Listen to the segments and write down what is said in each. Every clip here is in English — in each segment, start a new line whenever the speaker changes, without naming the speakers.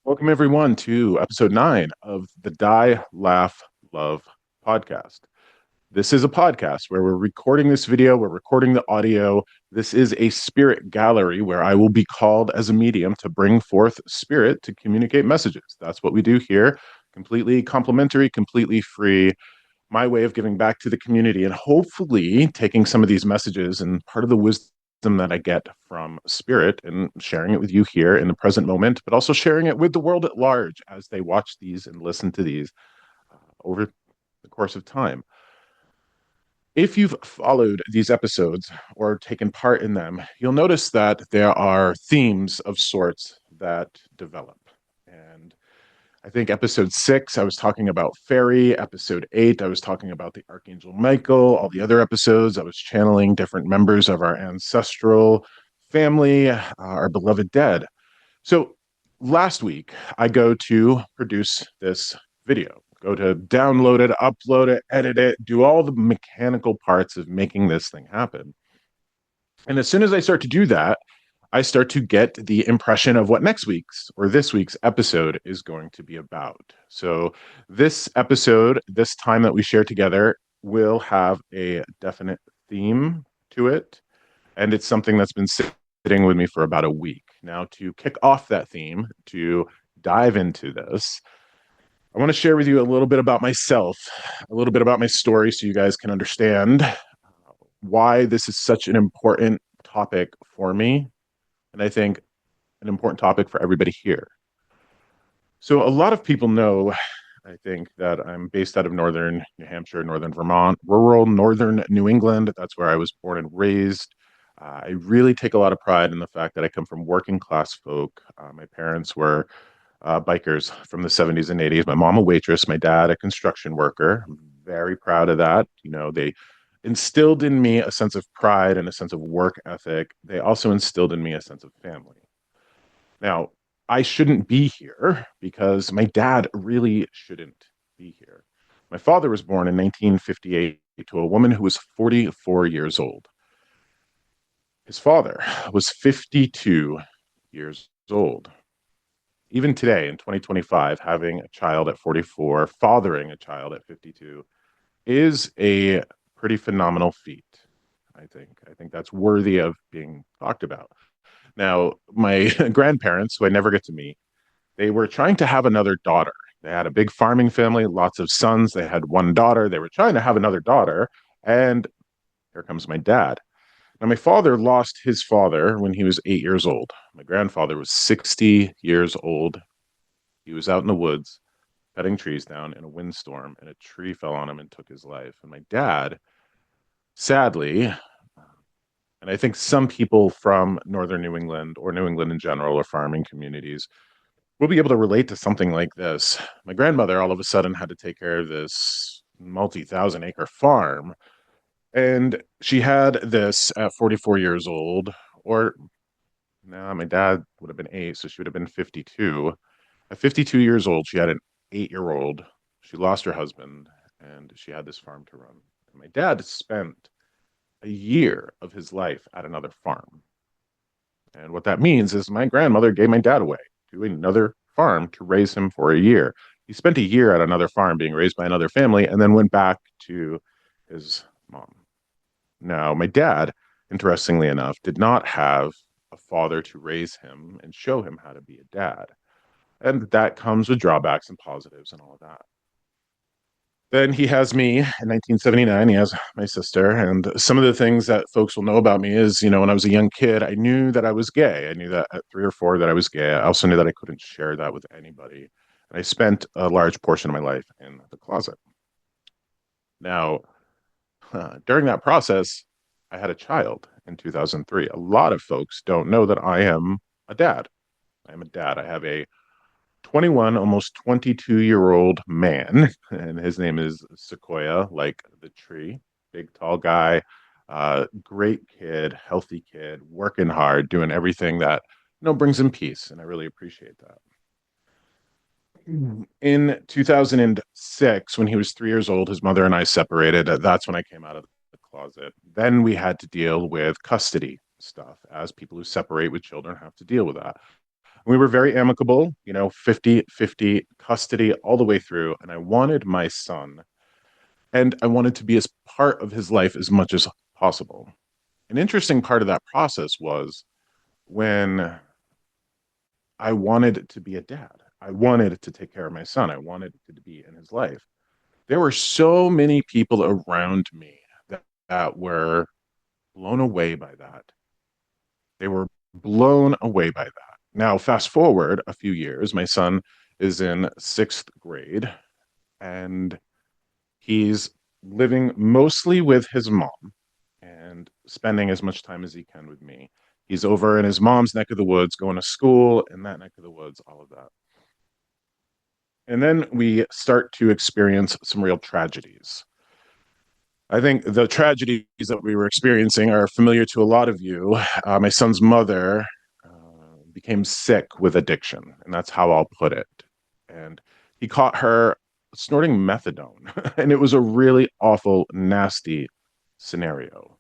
Welcome, everyone, to episode 9 of the Die, Laugh, Love podcast. This is a podcast where we're recording this video, we're recording the audio. This is a spirit gallery where I will be called as a medium to bring forth spirit to communicate messages. That's what we do here. Completely complimentary, completely free. My way of giving back to the community and hopefully taking some of these messages and part of the wisdom that I get from spirit and sharing it with you here in the present moment, but also sharing it with the world at large as they watch these and listen to these over the course of time. If you've followed these episodes or taken part in them, you'll notice that there are themes of sorts that develop. And I think episode 6, I was talking about Faery. Episode 8, I was talking about the Archangel Michael. All the other episodes, I was channeling different members of our ancestral family, our beloved dead. So last week, I go to produce this video, go to download it, upload it, edit it, do all the mechanical parts of making this thing happen. And as soon as I start to do that, I start to get the impression of what next week's or this week's episode is going to be about. So, this episode, this time that we share together, will have a definite theme to it. And it's something that's been sitting with me for about a week. Now, to kick off that theme, to dive into this, I want to share with you a little bit about myself, a little bit about my story, so you guys can understand why this is such an important topic for me. And I think an important topic for everybody here. So a lot of people know, I think, that I'm based out of northern New Hampshire, northern Vermont, rural northern New England. That's where I was born and raised. I really take a lot of pride in the fact that I come from working class folk. My parents were bikers from the 70s and 80s. My mom a waitress, my dad a construction worker. I'm very proud of that. You know, they instilled in me a sense of pride and a sense of work ethic. They also instilled in me a sense of family. Now, I shouldn't be here because my dad really shouldn't be here. My father was born in 1958 to a woman who was 44 years old. His father was 52 years old. Even today in 2025, having a child at 44, fathering a child at 52 is a pretty phenomenal feat, I think. I think that's worthy of being talked about. Now, my grandparents, who I never get to meet, they were trying to have another daughter. They had a big farming family, lots of sons. They had one daughter. They were trying to have another daughter. And here comes my dad. Now, my father lost his father when he was 8 years old. My grandfather was 60 years old. He was out in the woods cutting trees down in a windstorm, and a tree fell on him and took his life. And my dad, sadly, and I think some people from northern New England or New England in general or farming communities will be able to relate to something like this. My grandmother all of a sudden had to take care of this multi-thousand acre farm. And she had this at 44 years old, or no, my dad would have been 8, so she would have been 52. At 52 years old, she had an 8-year-old. She lost her husband, and she had this farm to run. And my dad spent a year of his life at another farm. And what that means is my grandmother gave my dad away to another farm to raise him for a year. He spent a year at another farm being raised by another family and then went back to his mom. Now, my dad, interestingly enough, did not have a father to raise him and show him how to be a dad. And that comes with drawbacks and positives and all of that. Then he has me in 1979. He has my sister. And some of the things that folks will know about me is, you know, when I was a young kid, I knew that I was gay. I knew that at 3 or 4 that I was gay. I also knew that I couldn't share that with anybody. And I spent a large portion of my life in the closet. Now, during that process, I had a child in 2003. A lot of folks don't know that I am a dad. I am a dad. I have a 21, almost 22-year-old man, and his name is Sequoia, like the tree. Big, tall guy, great kid, healthy kid, working hard, doing everything that brings him peace, and I really appreciate that. In 2006, when he was 3 years old, his mother and I separated. That's when I came out of the closet. Then we had to deal with custody stuff, as people who separate with children have to deal with that. We were very amicable, 50-50 custody all the way through. And I wanted my son, and I wanted to be as part of his life as much as possible. An interesting part of that process was when I wanted to be a dad. I wanted to take care of my son. I wanted to be in his life. There were so many people around me that were blown away by that. They were blown away by that. Now, fast forward a few years, my son is in sixth grade and he's living mostly with his mom and spending as much time as he can with me. He's over in his mom's neck of the woods, going to school in that neck of the woods, all of that. And then we start to experience some real tragedies. I think the tragedies that we were experiencing are familiar to a lot of you. My son's mother became sick with addiction, and that's how I'll put it. And he caught her snorting methadone, and it was a really awful, nasty scenario.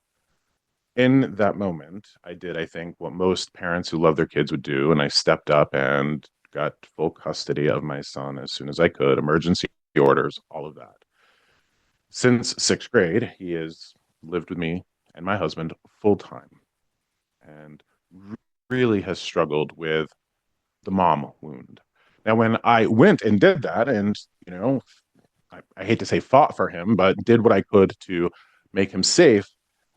In that moment, I did, I think, what most parents who love their kids would do, and I stepped up and got full custody of my son as soon as I could, emergency orders, all of that. Since sixth grade, he has lived with me and my husband full time and really has struggled with the mom wound. Now, when I went and did that, and I hate to say fought for him, but did what I could to make him safe,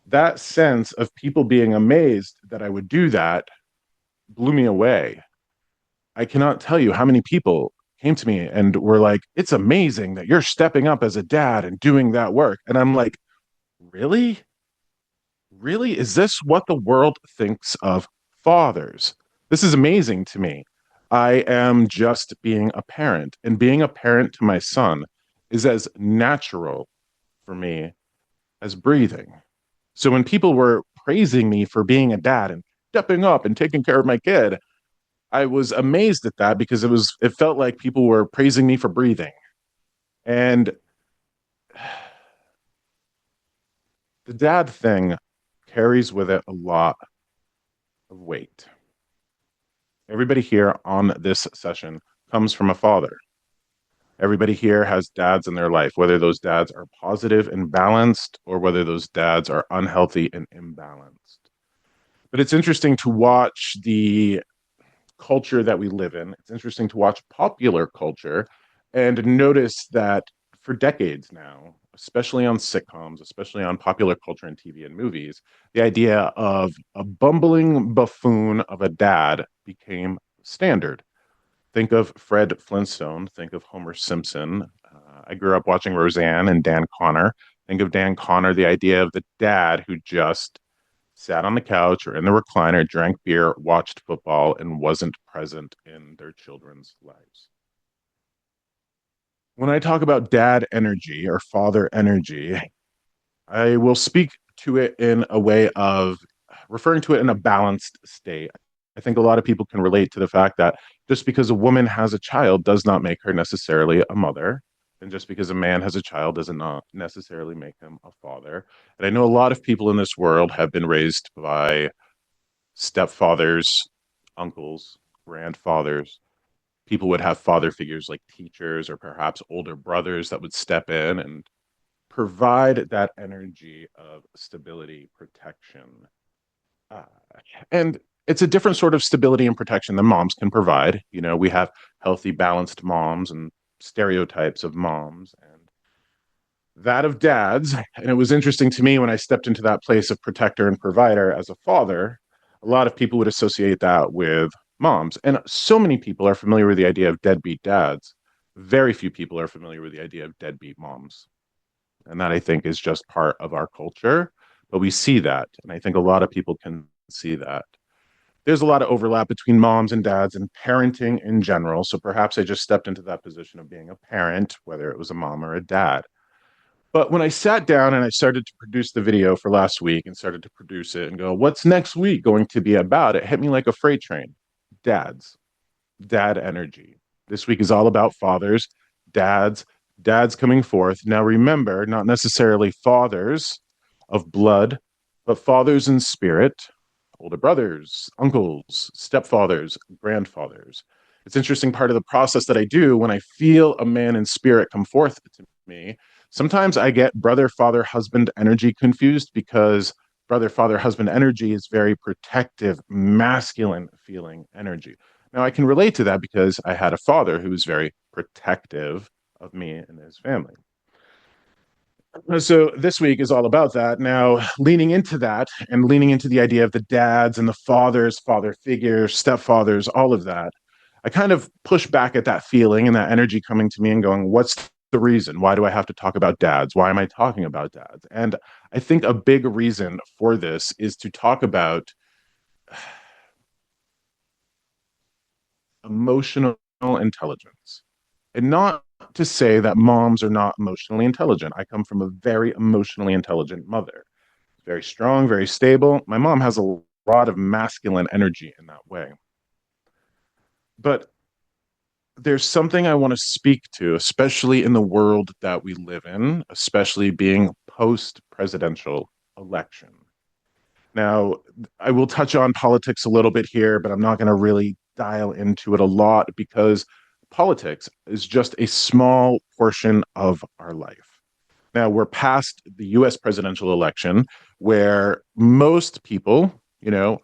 that sense of people being amazed that I would do that blew me away. I cannot tell you how many people came to me and were like, "It's amazing that you're stepping up as a dad and doing that work." And I'm like, really? Really? Is this what the world thinks of fathers? This is amazing to me. I am just being a parent, and being a parent to my son is as natural for me as breathing. So when people were praising me for being a dad and stepping up and taking care of my kid, I was amazed at that because it felt like people were praising me for breathing. And the dad thing carries with it a lot of weight. Everybody here on this session comes from a father. Everybody here has dads in their life, whether those dads are positive and balanced or whether those dads are unhealthy and imbalanced. But it's interesting to watch the culture that we live in. It's interesting to watch popular culture and notice that for decades now, especially on sitcoms, especially on popular culture and TV and movies, the idea of a bumbling buffoon of a dad became standard. Think of Fred Flintstone, think of Homer Simpson. I grew up watching Roseanne and Dan Connor. Think of Dan Connor, the idea of the dad who just sat on the couch or in the recliner, drank beer, watched football, and wasn't present in their children's lives. When I talk about dad energy or father energy, I will speak to it in a way of referring to it in a balanced state. I think a lot of people can relate to the fact that just because a woman has a child does not make her necessarily a mother. And just because a man has a child does not necessarily make him a father. And I know a lot of people in this world have been raised by stepfathers, uncles, grandfathers. People would have father figures like teachers or perhaps older brothers that would step in and provide that energy of stability, protection. Uh, and it's a different sort of stability and protection than moms can provide. We have healthy, balanced moms and stereotypes of moms and that of dads. And it was interesting to me when I stepped into that place of protector and provider as a father, a lot of people would associate that with moms. And so many people are familiar with the idea of deadbeat dads. Very few people are familiar with the idea of deadbeat moms. And that I think is just part of our culture. But we see that. And I think a lot of people can see that. There's a lot of overlap between moms and dads and parenting in general. So perhaps I just stepped into that position of being a parent, whether it was a mom or a dad. But when I sat down and I started to produce the video for last week and started to produce it and go, what's next week going to be about? It hit me like a freight train. Dads, dad energy. This week is all about fathers, dads, dads coming forth. Now remember, not necessarily fathers of blood, but fathers in spirit, older brothers, uncles, stepfathers, grandfathers. It's an interesting part of the process that I do when I feel a man in spirit come forth to me. Sometimes I get brother, father, husband energy confused because brother, father, husband energy is very protective, masculine feeling energy. Now, I can relate to that because I had a father who was very protective of me and his family. So this week is all about that. Now, leaning into that and leaning into the idea of the dads and the fathers, father figures, stepfathers, all of that, I kind of push back at that feeling and that energy coming to me and going, what's the reason? Why do I have to talk about dads? Why am I talking about dads? And I think a big reason for this is to talk about emotional intelligence. And not to say that moms are not emotionally intelligent. I come from a very emotionally intelligent mother, very strong, very stable. My mom has a lot of masculine energy in that way. But there's something I want to speak to, especially in the world that we live in, especially being post presidential election. Now, I will touch on politics a little bit here, but I'm not going to really dial into it a lot because politics is just a small portion of our life. Now, we're past the US presidential election where most people,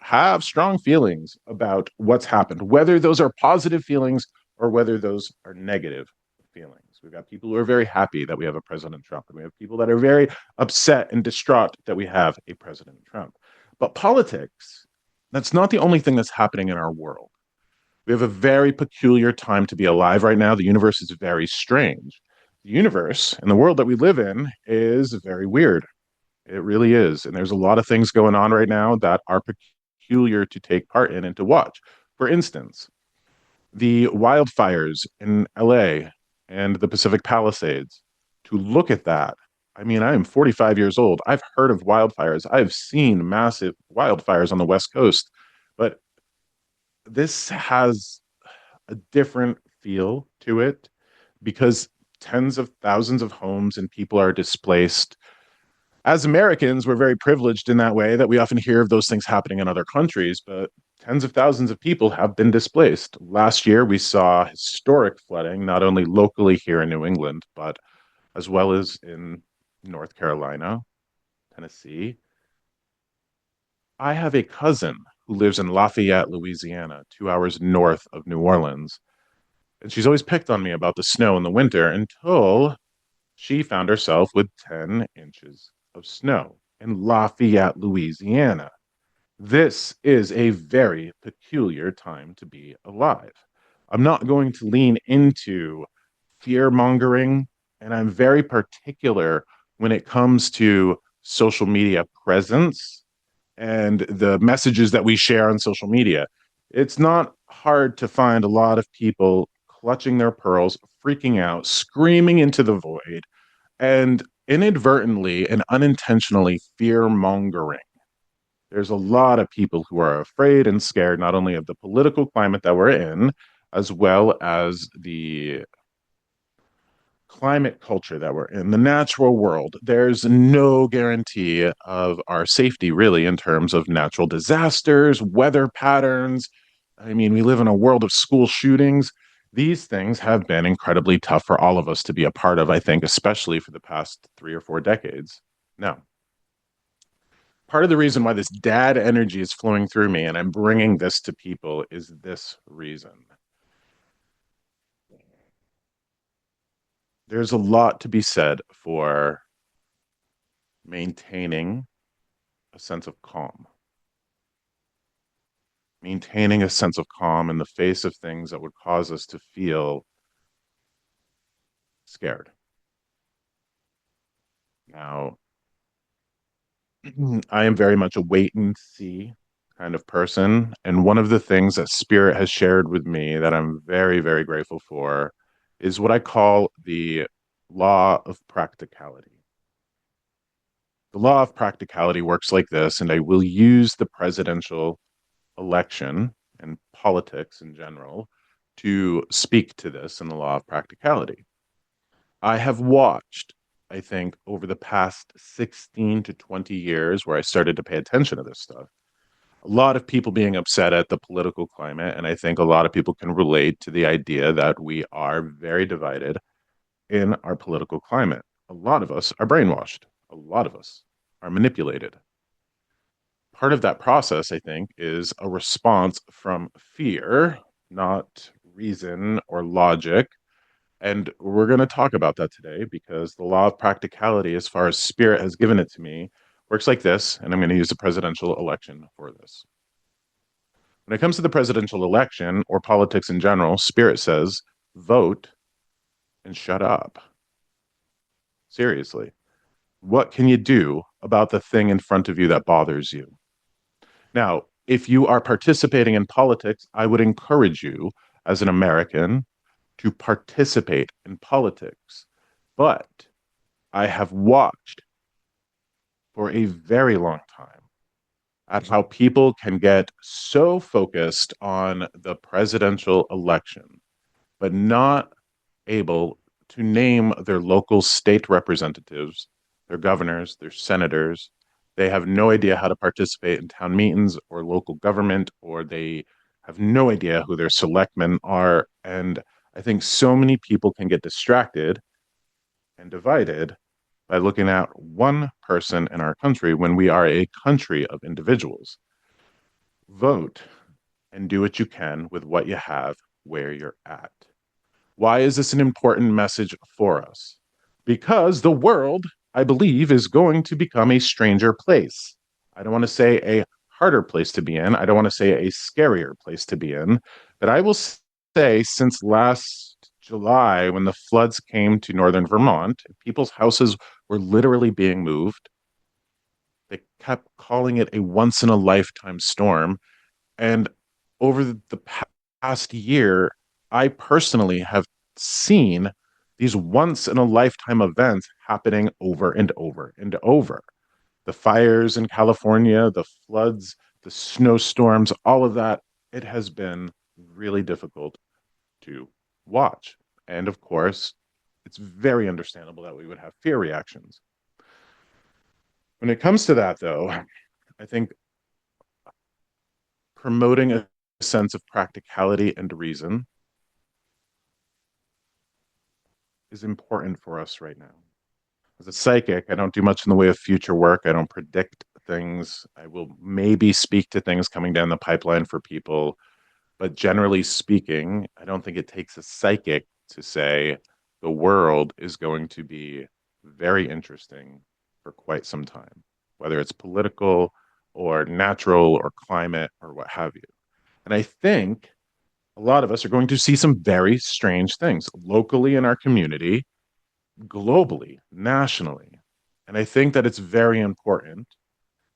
have strong feelings about what's happened, whether those are positive feelings or whether those are negative feelings. We've got people who are very happy that we have a President Trump, and we have people that are very upset and distraught that we have a President Trump. But politics, that's not the only thing that's happening in our world. We have a very peculiar time to be alive right now. The universe is very strange. The universe and the world that we live in is very weird. It really is. And there's a lot of things going on right now that are peculiar to take part in and to watch. For instance, the wildfires in LA and the Pacific Palisades. To look at that, I mean, I am 45 years old. I've heard of wildfires. I've seen massive wildfires on the West Coast, but this has a different feel to it because tens of thousands of homes and people are displaced. As Americans, we're very privileged in that way that we often hear of those things happening in other countries, but tens of thousands of people have been displaced. Last year, we saw historic flooding, not only locally here in New England, but as well as in North Carolina, Tennessee. I have a cousin who lives in Lafayette, Louisiana, 2 hours north of New Orleans. And she's always picked on me about the snow in the winter until she found herself with 10 inches of snow in Lafayette, Louisiana. This is a very peculiar time to be alive. I'm not going to lean into fear mongering, and I'm very particular when it comes to social media presence and the messages that we share on social media. It's not hard to find a lot of people clutching their pearls, freaking out, screaming into the void, and inadvertently and unintentionally fear mongering. There's a lot of people who are afraid and scared not only of the political climate that we're in, as well as the climate culture that we're in, the natural world. There's no guarantee of our safety, really, in terms of natural disasters, weather patterns. I mean, we live in a world of school shootings. These things have been incredibly tough for all of us to be a part of, I think, especially for the past 3 or 4 decades. Now, part of the reason why this dad energy is flowing through me and I'm bringing this to people is this reason. There's a lot to be said for maintaining a sense of calm, maintaining a sense of calm in the face of things that would cause us to feel scared. Now, I am very much a wait and see kind of person. And one of the things that Spirit has shared with me that I'm very, very grateful for is what I call the law of practicality. The law of practicality works like this, and I will use the presidential election and politics in general to speak to this in the law of practicality. I have watched, I think, over the past 16 to 20 years where I started to pay attention to this stuff, a lot of people being upset at the political climate. And I think a lot of people can relate to the idea that we are very divided in our political climate. A lot of us are brainwashed, a lot of us are manipulated. Part of that process, I think, is a response from fear, not reason or logic. And we're going to talk about that today because the law of practicality, as far as spirit has given it to me, works like this. And I'm going to use the presidential election for this. When it comes to the presidential election or politics in general, spirit says vote and shut up. Seriously. What can you do about the thing in front of you that bothers you? Now, if you are participating in politics, I would encourage you as an American to participate in politics. But I have watched for a very long time at how people can get so focused on the presidential election, but not able to name their local state representatives, their governors, their senators. They have no idea how to participate in town meetings or local government, or they have no idea who their selectmen are. And I think so many people can get distracted and divided by looking at one person in our country when we are a country of individuals. Vote and do what you can with what you have where you're at. Why is this an important message for us? Because the world, I believe, is going to become a stranger place. I don't want to say a harder place to be in. I don't want to say a scarier place to be in. But I will say, since last July, when the floods came to northern Vermont, people's houses were literally being moved. They kept calling it a once in a lifetime storm. And over the past year, I personally have seen these once in a lifetime events happening over and over and over. The fires in California, the floods, the snowstorms, all of that, it has been really difficult to watch. And of course, it's very understandable that we would have fear reactions. When it comes to that, though, I think promoting a sense of practicality and reason is important for us right now. As a psychic, I don't do much in the way of future work. I don't predict things. I will maybe speak to things coming down the pipeline for people. But generally speaking, I don't think it takes a psychic to say the world is going to be very interesting for quite some time, whether it's political or natural or climate or what have you. And I think a lot of us are going to see some very strange things locally in our community, globally, nationally. And I think that it's very important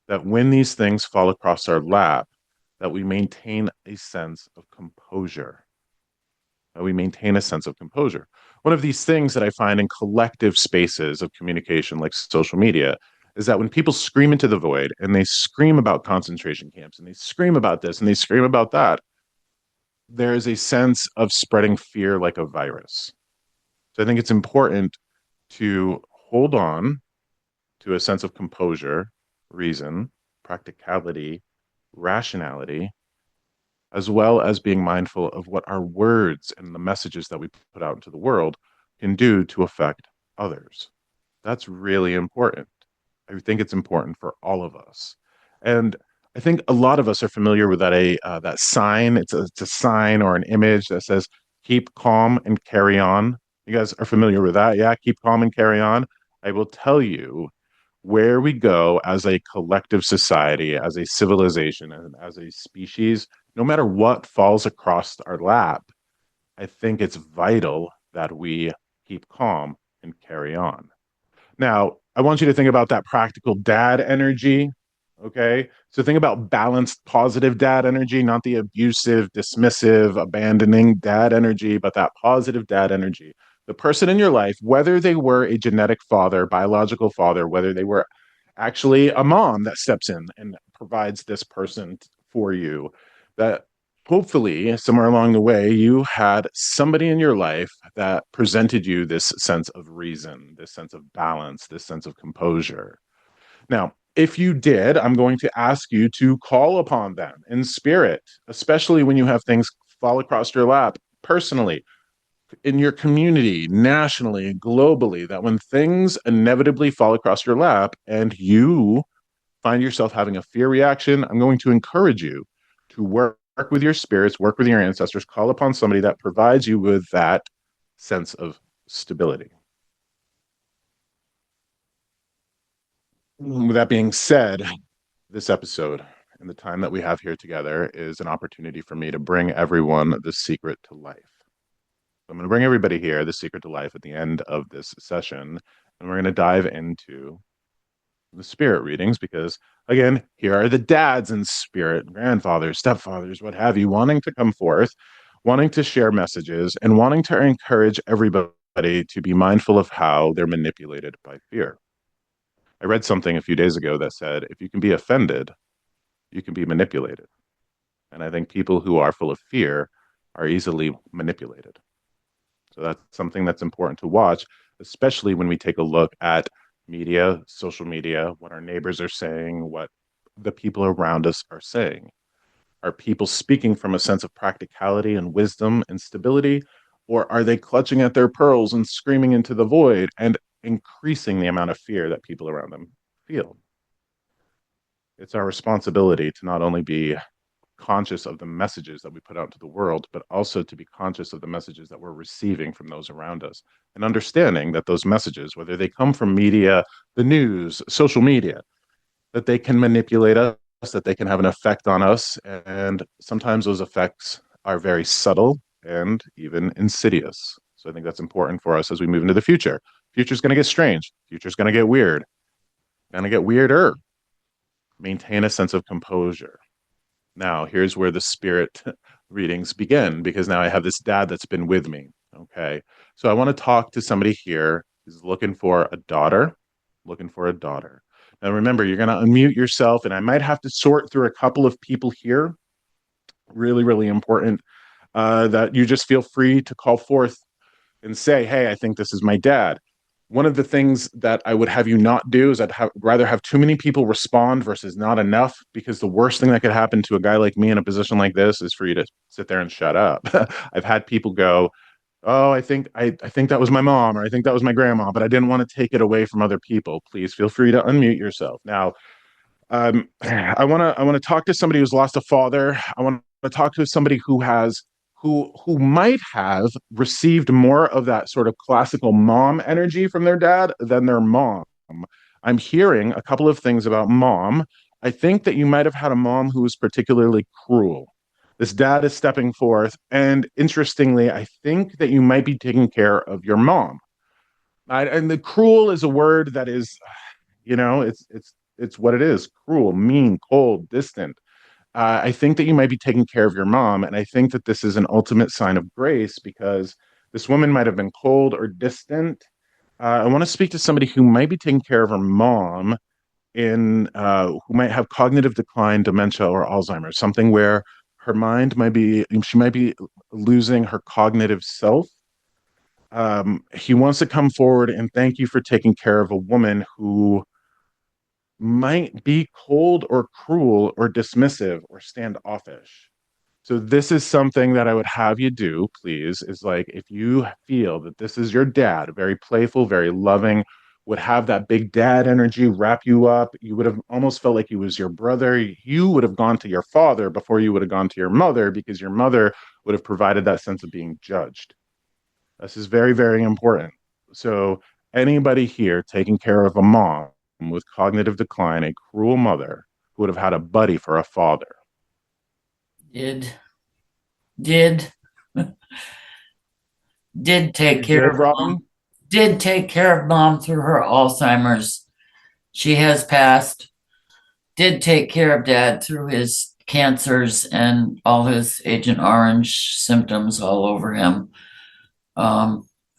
that when these things fall across our lap, that we maintain a sense of composure. That we maintain a sense of composure. One of these things that I find in collective spaces of communication, like social media, is that when people scream into the void and they scream about concentration camps and they scream about this and they scream about that, there is a sense of spreading fear like a virus. So I think it's important to hold on to a sense of composure, reason, practicality, rationality, as well as being mindful of what our words and the messages that we put out into the world can do to affect others. That's really important. I think it's important for all of us. And I think a lot of us are familiar with that sign. It's a sign or an image that says "keep calm and carry on." You guys are familiar with that, yeah? Keep calm and carry on. I will tell you where we go as a collective society, as a civilization, and as a species. No matter what falls across our lap, I think it's vital that we keep calm and carry on. Now, I want you to think about that practical dad energy. Okay. So think about balanced, positive dad energy, not the abusive, dismissive, abandoning dad energy, but that positive dad energy. The person in your life, whether they were a genetic father, biological father, whether they were actually a mom that steps in and provides this person for you, that hopefully somewhere along the way you had somebody in your life that presented you this sense of reason, this sense of balance, this sense of composure. Now, If you did, I'm going to ask you to call upon them in spirit, especially when you have things fall across your lap personally, in your community, nationally, globally, that when things inevitably fall across your lap and you find yourself having a fear reaction, I'm going to encourage you to work with your spirits, work with your ancestors, call upon somebody that provides you with that sense of stability. With that being said, this episode and the time that we have here together is an opportunity for me to bring everyone the secret to life. I'm going to bring everybody here the secret to life at the end of this session, and we're going to dive into the spirit readings because, again, here are the dads in spirit, grandfathers, stepfathers, what have you, wanting to come forth, wanting to share messages, and wanting to encourage everybody to be mindful of how they're manipulated by fear. I read something a few days ago that said, if you can be offended, you can be manipulated. And I think people who are full of fear are easily manipulated. So that's something that's important to watch, especially when we take a look at media, social media, what our neighbors are saying, what the people around us are saying. Are people speaking from a sense of practicality and wisdom and stability, or are they clutching at their pearls and screaming into the void and increasing the amount of fear that people around them feel? It's our responsibility to not only be conscious of the messages that we put out to the world, but also to be conscious of the messages that we're receiving from those around us and understanding that those messages, whether they come from media, the news, social media, that they can manipulate us, that they can have an effect on us. And sometimes those effects are very subtle and even insidious. So I think that's important for us as we move into the future. Future's going to get strange. Future's going to get weird. Going to get weirder. Maintain a sense of composure. Now, here's where the spirit readings begin because now I have this dad that's been with me. Okay. So I want to talk to somebody here who's looking for a daughter, looking for a daughter. Now, remember, you're going to unmute yourself, and I might have to sort through a couple of people here. Really, really important that you just feel free to call forth and say, hey, I think this is my dad. One of the things that I would have you not do is rather have too many people respond versus not enough, because the worst thing that could happen to a guy like me in a position like this is for you to sit there and shut up. I've had people go, oh, I think that was my mom, or I think that was my grandma, but I didn't want to take it away from other people. Please feel free to unmute yourself. Now, I want to talk to somebody who's lost a father. I want to talk to somebody who might have received more of that sort of classical mom energy from their dad than their mom. I'm hearing a couple of things about mom. I think that you might have had a mom who was particularly cruel. This dad is stepping forth, and interestingly, I think that you might be taking care of your mom. And the cruel is a word that is, it's what it is: cruel, mean, cold, distant. I think that you might be taking care of your mom, and I think that this is an ultimate sign of grace because this woman might have been cold or distant. I want to speak to somebody who might be taking care of her mom who might have cognitive decline, dementia, or Alzheimer's, something where she might be losing her cognitive self. He wants to come forward and thank you for taking care of a woman who might be cold or cruel or dismissive or standoffish. So this is something that I would have you do, please, is like if you feel that this is your dad, very playful, very loving, would have that big dad energy wrap you up. You would have almost felt like he was your brother. You would have gone to your father before you would have gone to your mother because your mother would have provided that sense of being judged. This is very, very important. So anybody here taking care of a mom with cognitive decline, a cruel mother who would have had a buddy for a father.
Did did did take care
Did
of
Robin?
mom. Did take care of mom through her Alzheimer's. She has passed. Did take care of dad through his cancers and all his Agent Orange symptoms all over him.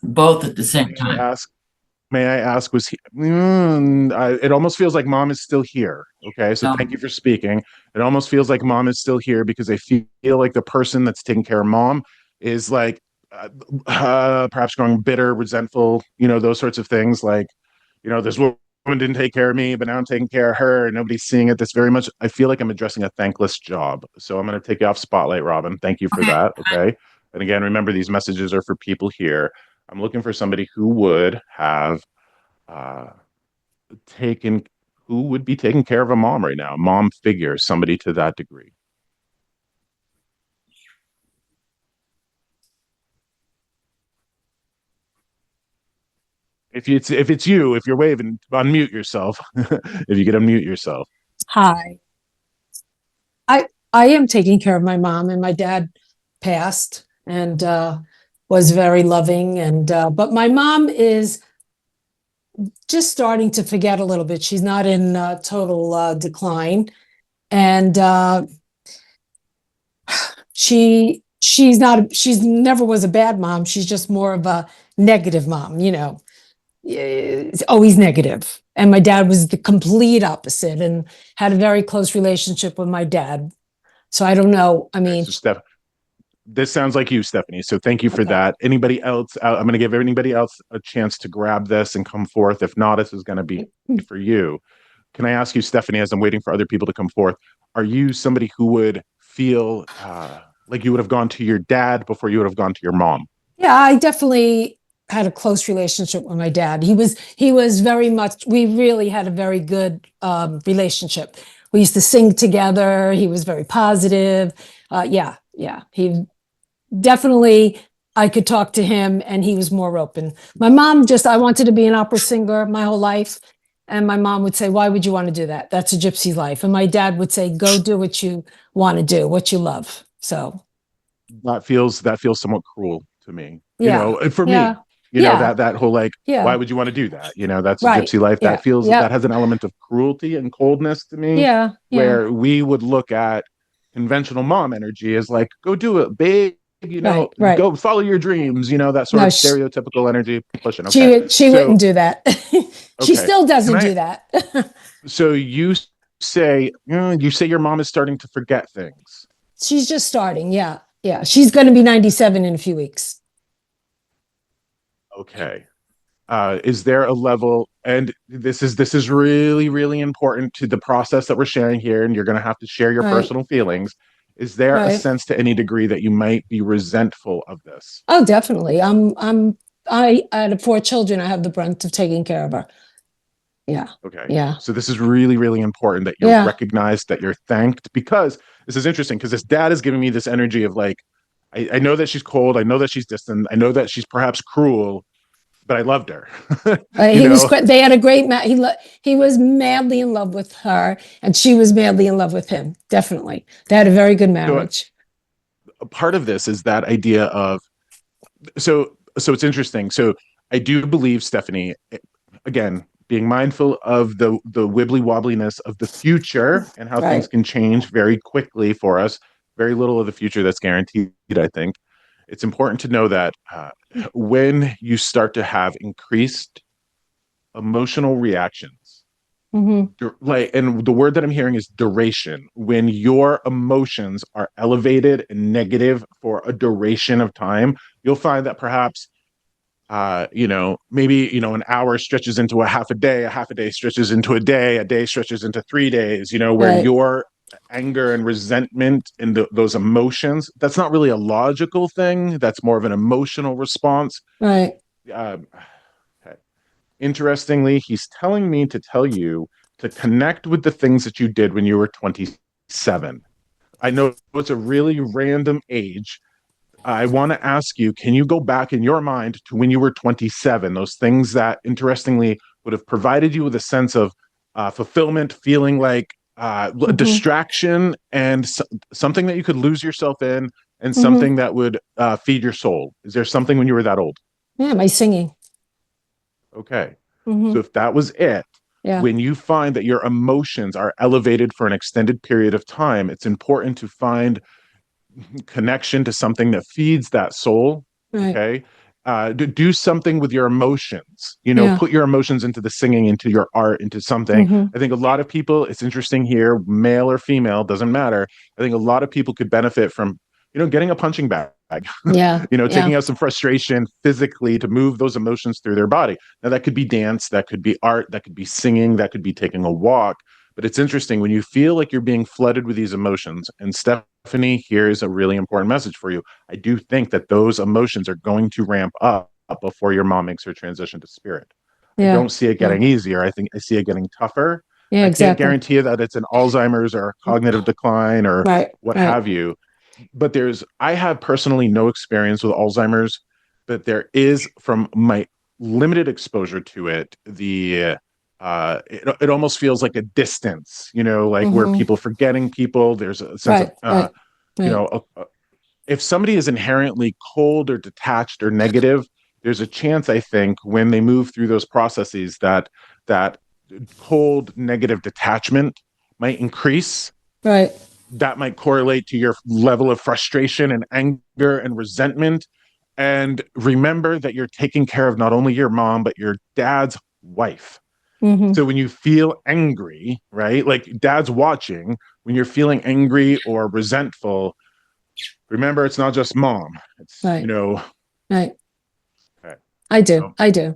Both at the same
May I
time.
ask? May I ask? It almost feels like mom is still here. Okay, so thank you for speaking. It almost feels like mom is still here because I feel like the person that's taking care of mom is like perhaps growing bitter, resentful. Those sorts of things. Like, this woman didn't take care of me, but now I'm taking care of her, and nobody's seeing it. This very much, I feel like I'm addressing a thankless job. So I'm going to take you off spotlight, Robin. Thank you for
Okay.
that. Okay. And again, remember these messages are for people here. I'm looking for somebody who would have uh, taken, who would be taking care of a mom right now, a mom figure, somebody to that degree. If it's you, if you're waving, unmute yourself. If you could unmute yourself.
Hi. I am taking care of my mom, and my dad passed and was very loving, and but my mom is just starting to forget a little bit. She's not in total decline, and she's never was a bad mom. She's just more of a negative mom, it's always negative. And my dad was the complete opposite and had a very close relationship with my dad. So I don't know. I
Okay,
mean,
so Steph, this sounds like you, Stephanie. So thank you for
okay.
that. Anybody else? I'm going to give anybody else a chance to grab this and come forth. If not, this is going to be for you. Can I ask you, Stephanie, as I'm waiting for other people to come forth, are you somebody who would feel like you would have gone to your dad before you would have gone to your mom?
Yeah, I definitely had a close relationship with my dad. He was very much, we really had a very good relationship. We used to sing together. He was very positive. Yeah, yeah. He definitely, I could talk to him and he was more open. My mom just, I wanted to be an opera singer my whole life. And my mom would say, why would you want to do that? That's a gypsy life. And my dad would say, go do what you want to do, what you love. So,
That feels somewhat cruel to me.
yeah,
For me,
yeah, yeah,
that whole like, why
yeah,
would you want to do that? That's a
right.
gypsy life.
Yeah,
That
yeah,
has an element of cruelty and coldness to me,
yeah, yeah,
where we would look at conventional mom energy as like, go do it, babe.
right, right.
Go follow your dreams. That sort
No,
of stereotypical energy pushing. Okay,
she
so
wouldn't do that. She
okay,
still
can
doesn't
I?
do that.
So you say your mom is starting to forget things.
She's just starting. Yeah, yeah. She's going to be 97 in a few weeks.
Okay. Is there a level, and this is really really important to the process that we're sharing here, and you're going to have to share your
Right,
personal feelings. Is there a
right.
sense to any degree that you might be resentful of this?
Oh, definitely. I had 4 children. I have the brunt of taking care of her. Yeah,
Okay,
yeah,
so this is really really important that you're
yeah.
recognized, that you're thanked, because this is interesting, because this dad is giving me this energy of like, I know that she's cold, I know that she's distant, I know that she's perhaps cruel, but I loved her. you
He was
know
great. They had a great match. He was madly in love with her, and she was madly in love with him. Definitely, they had a very good
so
marriage.
a part of this is that idea of, so it's interesting. So I do believe, Stephanie, again, being mindful of the wibbly wobbliness of the future and how things
Right.
can change very quickly for us. Very little of the future that's guaranteed, I think. It's important to know that when you start to have increased emotional reactions,
Mm-hmm.
like, and the word that I'm hearing is duration, when your emotions are elevated and negative for a duration of time, you'll find that perhaps maybe, an hour stretches into a half a day stretches into a day stretches into 3 days, where
Right.
your anger and resentment and those emotions, that's not really a logical thing. That's more of an emotional response.
Right.
Uh, Interestingly, he's telling me to tell you to connect with the things that you did when you were 27. I know it's a really random age. I want to ask you, can you go back in your mind to when you were 27, those things that interestingly would have provided you with a sense of fulfillment, feeling like a
Mm-hmm.
distraction, and something that you could lose yourself in, and
Mm-hmm.
something that would feed your soul? Is there something when you were that old?
Yeah, my singing.
Okay. So
Mm-hmm.
if that was it,
Yeah.
when you find that your emotions are elevated for an extended period of time, it's important to find connection to something that feeds that soul.
Right.
Okay. Do something with your emotions,
Yeah.
put your emotions into the singing, into your art, into something.
Mm-hmm.
I think a lot of people, it's interesting here, male or female, doesn't matter. I think a lot of people could benefit from, getting a punching bag
Yeah.
You know,
Yeah.
taking out some frustration physically to move those emotions through their body. Now, that could be dance, that could be art, that could be singing, that could be taking a walk. But it's interesting when you feel like you're being flooded with these emotions. And Stephanie, here's a really important message for you. I do think that those emotions are going to ramp up before your mom makes her transition to spirit. I
Yeah.
don't see it
Yeah.
getting easier. I think I see it getting tougher.
Yeah.
I can't
Exactly.
guarantee you that it's an Alzheimer's or a cognitive decline or
Right.
what
Right.
have you. But I have personally no experience with Alzheimer's, but there is, from my limited exposure to it, it almost feels like a distance, you know, like where
Mm-hmm.
people forgetting people. There's a sense of,
Right. Right.
you
Right.
know, if somebody is inherently cold or detached or negative, there's a chance, I think, when they move through those processes that cold negative detachment might increase.
Right.
That might correlate to your level of frustration and anger and resentment. And remember that you're taking care of not only your mom, but your dad's wife.
Mm-hmm.
So when you feel angry, right, like dad's watching, when you're feeling angry or resentful, remember it's not just mom. It's,
Right. Right.
okay.
I do.
So
I do.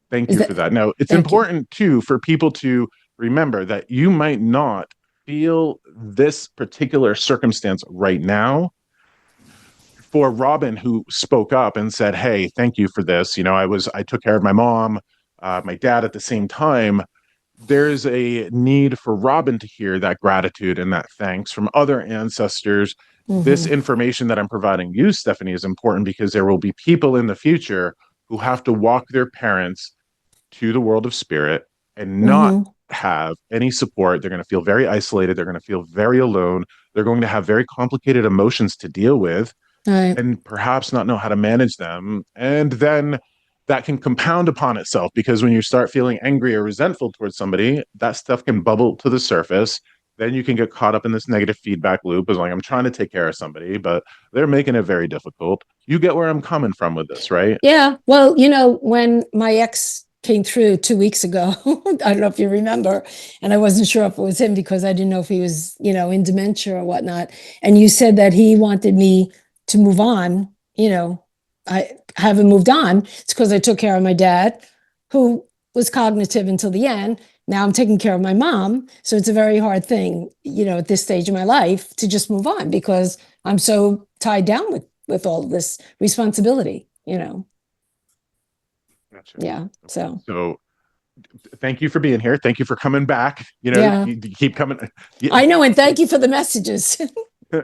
thank
Is
you for
that?
that. Now, it's
Thank you.
important too for people to remember that you might not feel this particular circumstance right now. For Robin, who spoke up and said, "Hey, thank you for this. You know, I took care of my mom, my dad at the same time." There's a need for Robin to hear that gratitude and that thanks from other ancestors. This
Mm-hmm.
information that I'm providing you, Stephanie, is important because there will be people in the future who have to walk their parents to the world of spirit and not
Mm-hmm.
have any support. They're going to feel very isolated. They're going to feel very alone. They're going to have very complicated emotions to deal with
Right.
and perhaps not know how to manage them. And then that can compound upon itself because when you start feeling angry or resentful towards somebody, that stuff can bubble to the surface. Then you can get caught up in this negative feedback loop as like, I'm trying to take care of somebody, but they're making it very difficult. You get where I'm coming from with this, right?
Yeah. Well, when my ex came through 2 weeks ago, I don't know if you remember, and I wasn't sure if it was him because I didn't know if he was, in dementia or whatnot. And you said that he wanted me to move on. I haven't moved on. It's because I took care of my dad, who was cognitive until the end. Now I'm taking care of my mom. So it's a very hard thing, at this stage of my life to just move on because I'm so tied down with all this responsibility.
Gotcha.
Yeah.
Okay.
So
So thank you for being here. Thank you for coming back. You know,
yeah,
you keep coming.
I know. And thank you for the messages.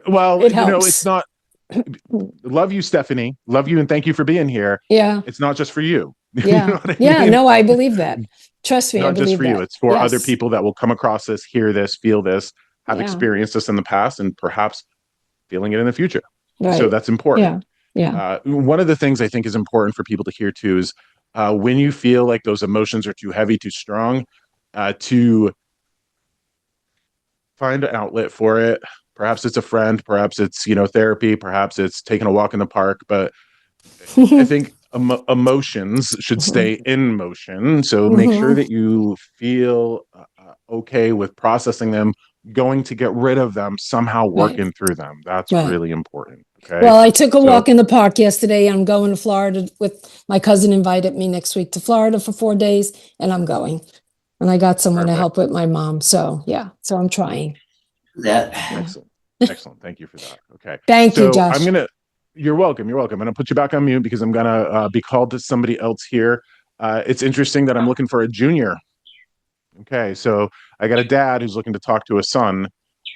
Well,
It
it's
helps.
not, love you, Stephanie. Love you and thank you for being here.
Yeah.
It's not just for you. You know
Yeah.
what I
Yeah.
mean?
No, I believe that. Trust me, I
Not just
believe
for you.
that.
It's for other
Yes.
people that will come across this, hear this, feel this, have
Yeah.
experienced this in the past, and perhaps feeling it in the future. So
Right.
that's important.
Yeah. Yeah.
One of the things I think is important for people to hear too is when you feel like those emotions are too heavy, too strong, to find an outlet for it. Perhaps it's a friend, perhaps it's, therapy, perhaps it's taking a walk in the park, but I think emotions should stay in motion. So make sure
Mhm.
that you feel okay with processing them, going to get rid of them, somehow
Right.
working through them. That's
Right.
really important. Okay.
Well, I took a
So
walk in the park yesterday. I'm going to Florida with my cousin invited me next week to Florida for 4 days, and I'm going. And I got someone to
perfect.
help with my mom. So yeah. So I'm trying.
That
Yeah.
Excellent. Excellent. Thank you for that. Okay.
Thank you,
So
Josh.
you're welcome. You're welcome. I'm going to put you back on mute because I'm going to be called to somebody else here. It's interesting that I'm looking for a junior. Okay. So I got a dad who's looking to talk to a son.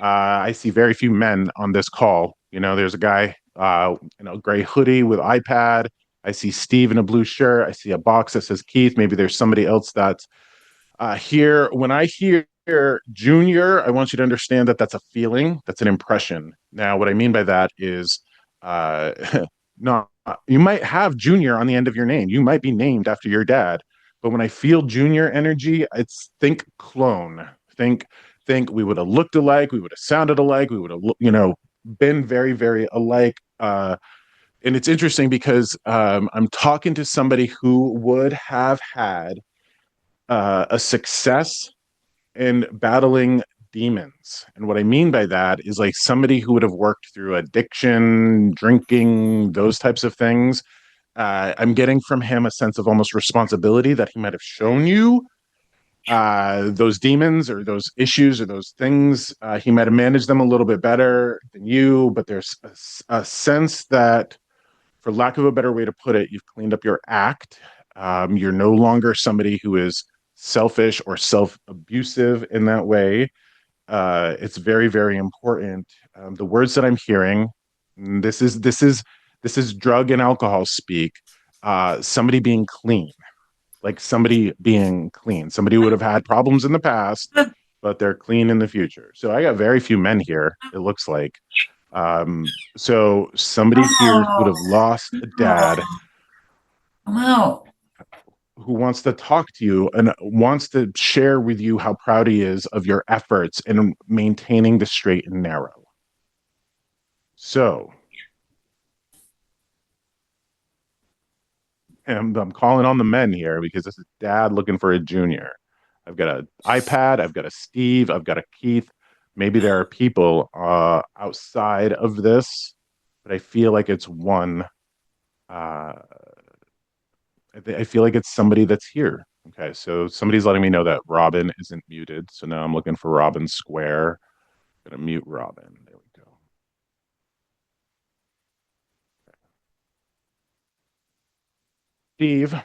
I see very few men on this call. There's a guy in a gray hoodie with iPad. I see Steve in a blue shirt. I see a box that says Keith. Maybe there's somebody else that's here. When I hear junior, I want you to understand that that's a feeling, that's an impression. Now, what I mean by that is uh, not, you might have junior on the end of your name. You might be named after your dad. But when I feel junior energy, it's think clone. Think, think we would have looked alike, we would have sounded alike, we would have, been very, very alike. And it's interesting because I'm talking to somebody who would have had a success in battling demons. And what I mean by that is like somebody who would have worked through addiction, drinking, those types of things. I'm getting from him a sense of almost responsibility that he might have shown you those demons or those issues or those things. He might have managed them a little bit better than you, but there's a sense that, for lack of a better way to put it, you've cleaned up your act. You're no longer somebody who is selfish or self-abusive in that way. It's very, very important. The words that I'm hearing, this is drug and alcohol speak. Somebody being clean, like somebody being clean. Somebody who would have had problems in the past, but they're clean in the future. So I got very few men here, it looks like. So somebody here would have lost a dad
Wow.
who wants to talk to you and wants to share with you how proud he is of your efforts in maintaining the straight and narrow. So, and I'm calling on the men here because this is dad looking for a junior. I've got an iPad, I've got a Steve, I've got a Keith. Maybe there are people outside of this, but I feel like it's one. I feel like it's somebody that's here. Okay, so somebody's letting me know that Robin isn't muted. So now I'm looking for Robin Square. I'm gonna mute Robin. There we go. Steve,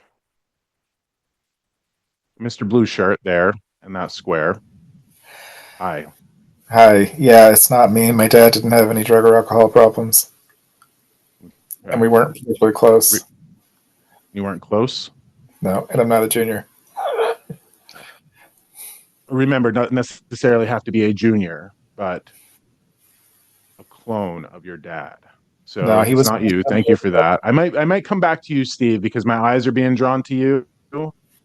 Mr. Blue Shirt there in that square. Hi.
Hi. Yeah, it's not me. My dad didn't have any drug or alcohol problems, and we weren't particularly close.
You weren't close?
No, and I'm not a junior.
Remember, not necessarily have to be a junior, but a clone of your dad. So
No,
if
he
it's
was
not you, thank you for that. I might come back to you, Steve, because my eyes are being drawn to you.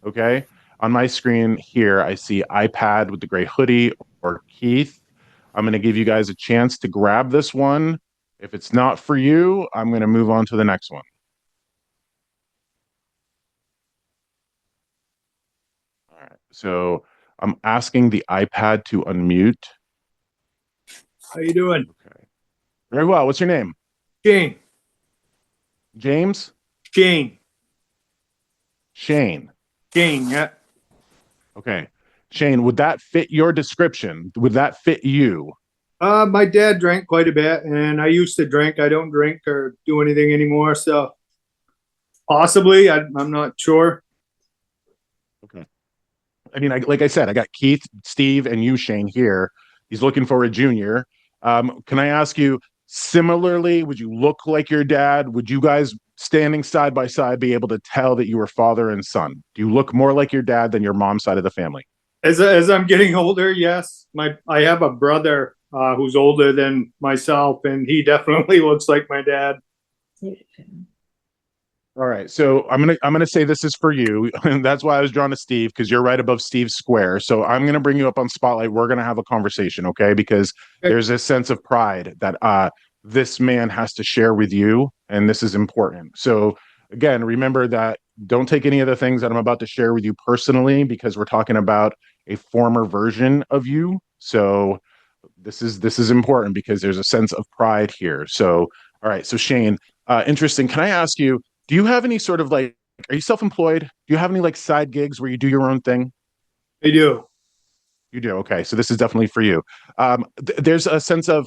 Okay. On my screen here, I see iPad with the gray hoodie or Keith. I'm going to give you guys a chance to grab this one. If it's not for you, I'm going to move on to the next one. All right. So I'm asking the iPad to unmute.
How you doing?
Okay. Very well. What's your name?
Shane.
James?
Shane.
Shane.
Shane, yeah.
Okay. Shane, would that fit your description? Would that fit you?
My dad drank quite a bit, and I used to drink. I don't drink or do anything anymore, so possibly. I'm not sure.
Okay. I mean, like I said, I got Keith, Steve, and you, Shane, here. He's looking for a junior. Can I ask you, similarly, would you look like your dad? Would you guys, standing side by side, be able to tell that you were father and son? Do you look more like your dad than your mom's side of the family?
As I'm getting older, yes. I have a brother who's older than myself, and he definitely looks like my dad.
All right, so I'm gonna say this is for you, and that's why I was drawn to Steve, because you're right above Steve's square. So I'm gonna bring you up on spotlight. We're gonna have a conversation, okay? Because there's a sense of pride that this man has to share with you, and this is important. So again, remember that don't take any of the things that I'm about to share with you personally, because we're talking about a former version of you. So this is important because there's a sense of pride here. So all right, so Shane, interesting. Can I ask you? Do you have any sort of like, are you self-employed? Do you have any like side gigs where you do your own thing?
I do.
You do. Okay. So this is definitely for you. There's a sense of,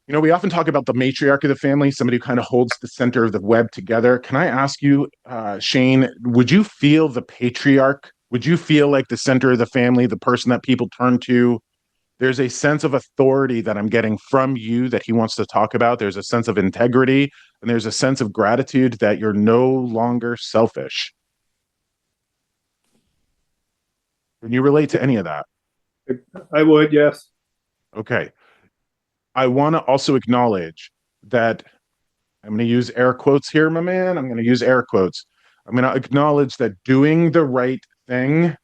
we often talk about the matriarch of the family, somebody who kind of holds the center of the web together. Can I ask you, Shane, would you feel the patriarch? Would you feel like the center of the family, the person that people turn to? There's a sense of authority that I'm getting from you that he wants to talk about. There's a sense of integrity, and there's a sense of gratitude that you're no longer selfish. Can you relate to any of that?
I would, yes.
Okay. I want to also acknowledge that I'm going to use air quotes here, my man. I'm going to use air quotes. I'm going to acknowledge that doing the right thing,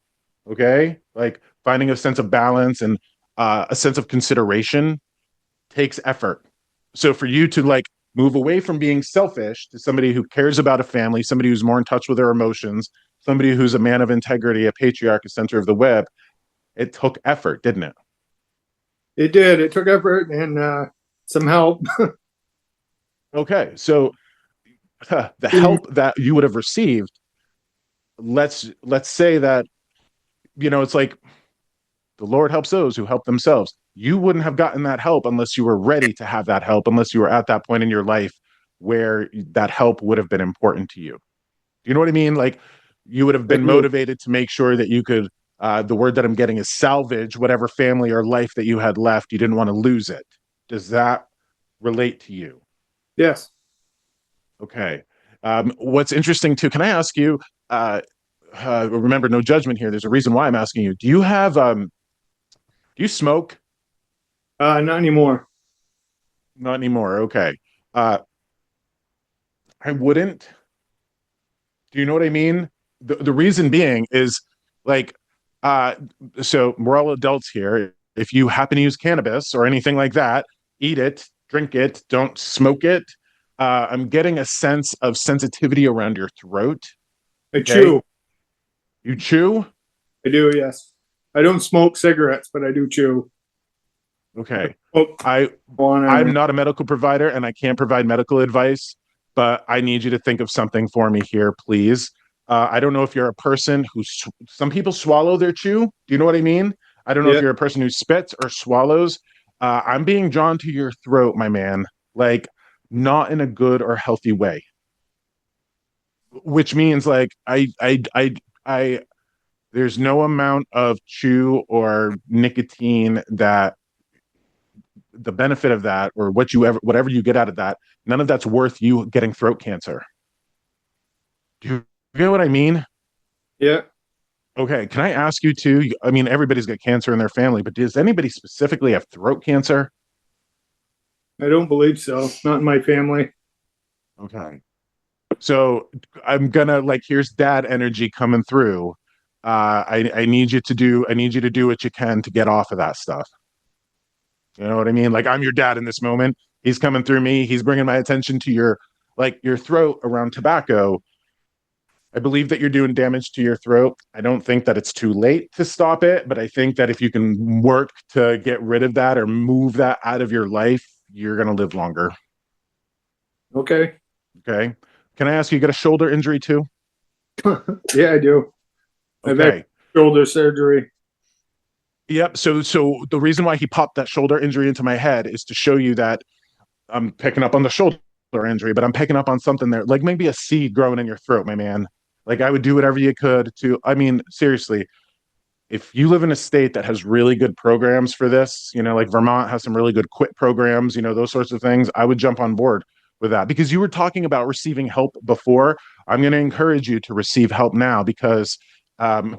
okay, like finding a sense of balance and a sense of consideration takes effort. So for you to like move away from being selfish to somebody who cares about a family, somebody who's more in touch with their emotions, somebody who's a man of integrity, a patriarch, a center of the web, it took effort, didn't it?
It did. It took effort and some help.
Okay, so the help that you would have received, let's say that, it's like the Lord helps those who help themselves. You wouldn't have gotten that help unless you were ready to have that help, unless you were at that point in your life where that help would have been important to you. Do you know what I mean? Like, you would have been motivated to make sure that you could, the word that I'm getting is salvage whatever family or life that you had left. You didn't want to lose it. Does that relate to you?
Yes.
Okay. What's interesting too, can I ask you, remember, no judgment here. There's a reason why I'm asking you. Do you smoke?
Not anymore.
Not anymore. Okay. I wouldn't. Do you know what I mean? The reason being is like, so we're all adults here. If you happen to use cannabis or anything like that, eat it, drink it, don't smoke it. I'm getting a sense of sensitivity around your throat.
I chew.
You chew?
I do, yes. I don't smoke cigarettes, but I do chew.
Okay.
I'm
not a medical provider and I can't provide medical advice, but I need you to think of something for me here, please. I don't know if you're a person who, some people swallow their chew. Do you know what I mean? I don't know if you're a person who spits or swallows. I'm being drawn to your throat, my man, like not in a good or healthy way. Which means like there's no amount of chew or nicotine that the benefit of that or whatever you get out of that, none of that's worth you getting throat cancer. Do you get what I mean?
Yeah.
Okay. Can I ask you too? I mean, everybody's got cancer in their family, but does anybody specifically have throat cancer?
I don't believe so. Not in my family.
Okay. So I'm gonna here's dad energy coming through. I need you to do what you can to get off of that stuff. You know what I mean? Like, I'm your dad in this moment. He's coming through me. He's bringing my attention to your throat around tobacco. I believe that you're doing damage to your throat. I don't think that it's too late to stop it, but I think that if you can work to get rid of that or move that out of your life, you're going to live longer.
Okay.
Okay. Can I ask you got a shoulder injury too?
Yeah, I do. I've had shoulder surgery.
Yep. So the reason why he popped that shoulder injury into my head is to show you that I'm picking up on the shoulder injury, but I'm picking up on something there, like maybe a seed growing in your throat, my man. Like, I would do whatever you could to, I mean, seriously, if you live in a state that has really good programs for this, like Vermont has some really good quit programs, those sorts of things, I would jump on board with that. Because you were talking about receiving help before. I'm going to encourage you to receive help now because you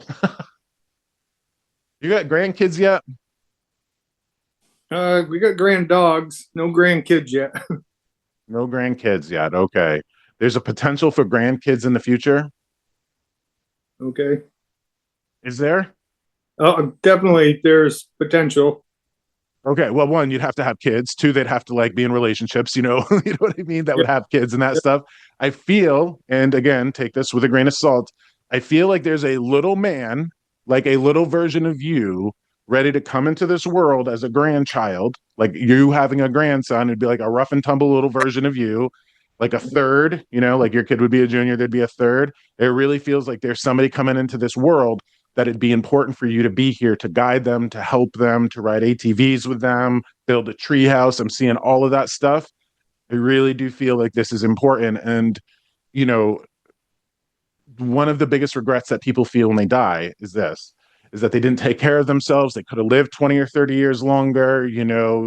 got grandkids yet?
We got grand dogs, no grandkids yet.
No grandkids yet. Okay. There's a potential for grandkids in the future.
Okay.
Is there?
Definitely there's potential.
Okay. Well, one, you'd have to have kids. Two, they'd have to be in relationships, you know what I mean? That would have kids and that stuff. I feel, and again, take this with a grain of salt. I feel like there's a little man, like a little version of you ready to come into this world as a grandchild, like you having a grandson. It'd be like a rough and tumble little version of you, like a third, like your kid would be a junior, there'd be a third. It really feels like there's somebody coming into this world that it'd be important for you to be here to guide them, to help them, to ride ATVs with them, build a tree house. I'm seeing all of that stuff. I really do feel like this is important. And, one of the biggest regrets that people feel when they die is that they didn't take care of themselves. They could have lived 20 or 30 years longer,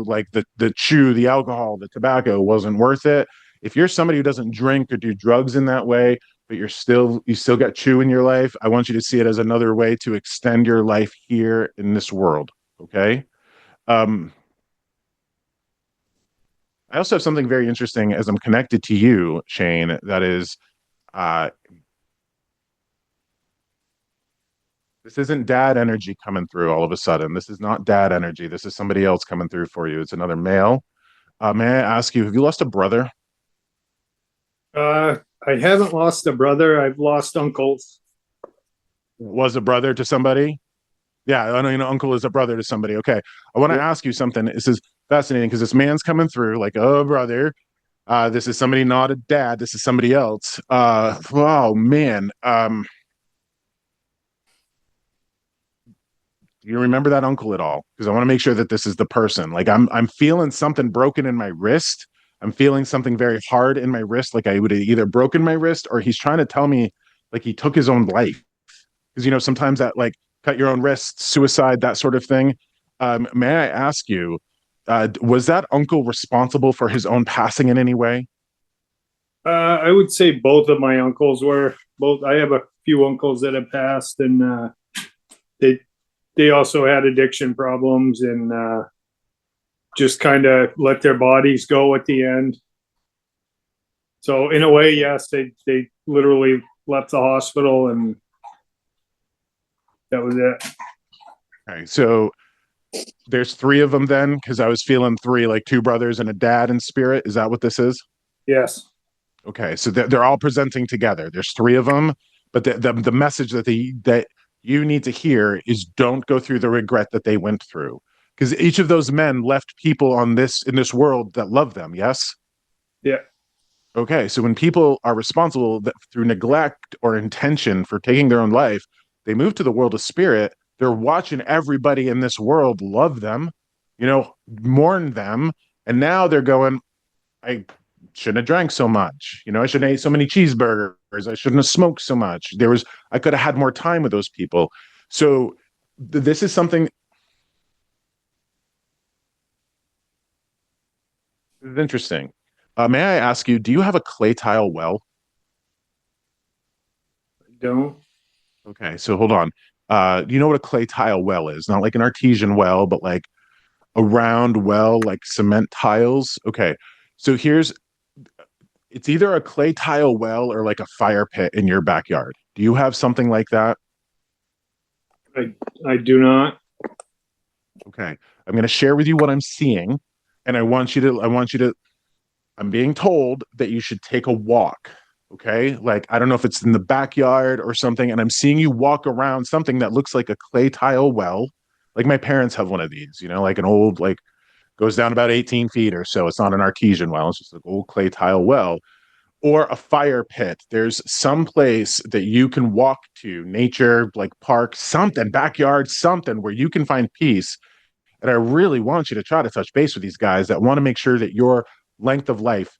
like the chew, the alcohol, the tobacco wasn't worth it. If you're somebody who doesn't drink or do drugs in that way, but you still got chew in your life, I want you to see it as another way to extend your life here in this world. Okay. I also have something very interesting as I'm connected to you, Shane, that is, this isn't dad energy coming through all of a sudden. This is not dad energy. This is somebody else coming through for you. It's another male. May I ask you, have you lost a brother?
I haven't lost a brother. I've lost uncles.
was a brother to somebody. Yeah, I know, uncle is a brother to somebody. Okay. I want to ask you something. This is fascinating because this man's coming through like, oh, brother. This is somebody, not a dad. This is somebody else. Oh, man. Do you remember that uncle at all? Because I want to make sure that this is the person. Like I'm feeling something broken in my wrist. I'm feeling something very hard in my wrist. Like I would have either broken my wrist or he's trying to tell me like he took his own life. Because sometimes that like cut your own wrist, suicide, that sort of thing. May I ask you, was that uncle responsible for his own passing in any way?
I would say both of my uncles were. Both. I have a few uncles that have passed, and they also had addiction problems and just kind of let their bodies go at the end. So in a way, yes, they literally left the hospital, and that was it.
Okay, so there's three of them then, because I was feeling three, like two brothers and a dad in spirit. Is that what this is?
Yes.
Okay, so they're all presenting together. There's three of them, but the message that you need to hear is don't go through the regret that they went through, because each of those men left people in this world that love them. Yes.
Yeah.
Okay, so when people are responsible through neglect or intention for taking their own life, they move to the world of spirit. They're watching everybody in this world love them, mourn them, and now they're going, I shouldn't have drank so much. I shouldn't have ate so many cheeseburgers. I shouldn't have smoked so much. I could have had more time with those people. So this is something. This is interesting. May I ask you, do you have a clay tile well?
I don't.
Okay, so hold on. You know what a clay tile well is? Not like an artesian well, but like a round well, like cement tiles. Okay, so it's either a clay tile well or like a fire pit in your backyard. Do you have something like that?
I do not.
Okay, I'm going to share with you what I'm seeing, and I'm being told that you should take a walk. Okay, like I don't know if it's in the backyard or something, and I'm seeing you walk around something that looks like a clay tile well. Like my parents have one of these, like an old, like goes down about 18 feet or so. It's not an artesian well, it's just an old clay tile well. Or a fire pit. There's some place that you can walk to, nature, like park, something, backyard, something where you can find peace. And I really want you to try to touch base with these guys that want to make sure that your length of life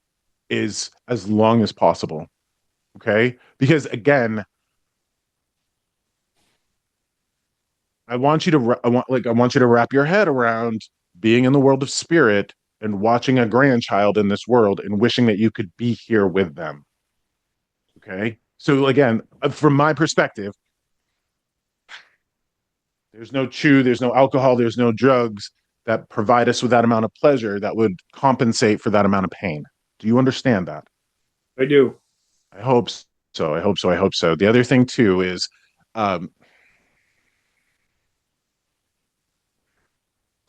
is as long as possible. Okay? Because again, I want you to wrap your head around being in the world of spirit and watching a grandchild in this world and wishing that you could be here with them. Okay? So again, from my perspective, there's no chew, there's no alcohol, there's no drugs that provide us with that amount of pleasure that would compensate for that amount of pain. Do you understand that?
I do.
I hope so. I hope so. I hope so. The other thing too is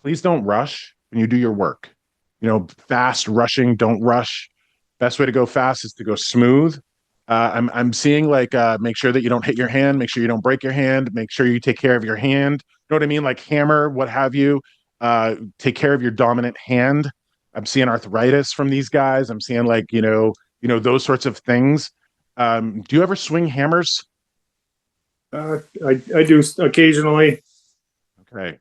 please don't rush when you do your work. Fast rushing, don't rush. Best way to go fast is to go smooth. I'm seeing like make sure that you don't hit your hand, make sure you don't break your hand, make sure you take care of your hand. You know what I mean? Like hammer, what have you. Take care of your dominant hand. I'm seeing arthritis from these guys. I'm seeing like, those sorts of things. Do you ever swing hammers?
I do occasionally.
Okay.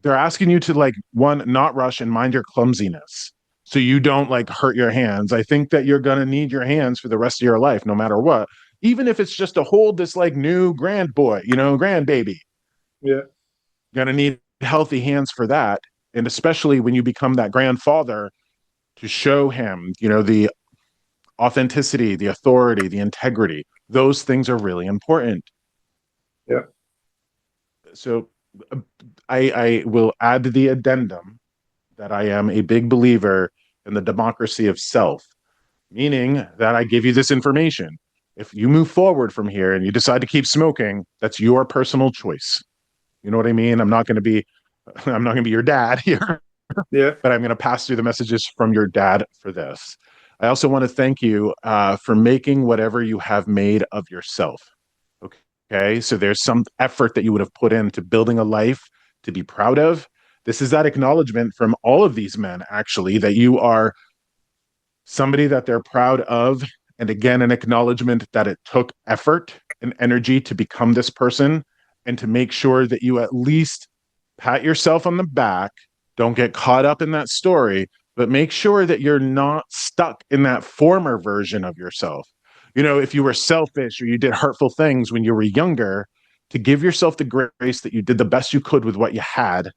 They're asking you to like not rush and mind your clumsiness so you don't like hurt your hands. I think that you're going to need your hands for the rest of your life, no matter what, even if it's just to hold this like new grandbaby.
Yeah.
You're going to need healthy hands for that. And especially when you become that grandfather, to show him, the authenticity, the authority, the integrity. Those things are really important.
Yeah.
So I will add the addendum that I am a big believer in the democracy of self, meaning that I give you this information. If you move forward from here and you decide to keep smoking, that's your personal choice. You know what I mean? I'm not going to be your dad here.
Yeah.
But I'm going to pass through the messages from your dad for this. I also want to thank you for making whatever you have made of yourself. Okay, so there's some effort that you would have put into building a life to be proud of. This is that acknowledgement from all of these men, actually, that you are somebody that they're proud of. And again, an acknowledgement that it took effort and energy to become this person, and to make sure that you at least pat yourself on the back. Don't get caught up in that story, but make sure that you're not stuck in that former version of yourself. You know, if you were selfish or you did hurtful things when you were younger, to give yourself the grace that you did the best you could with what you had.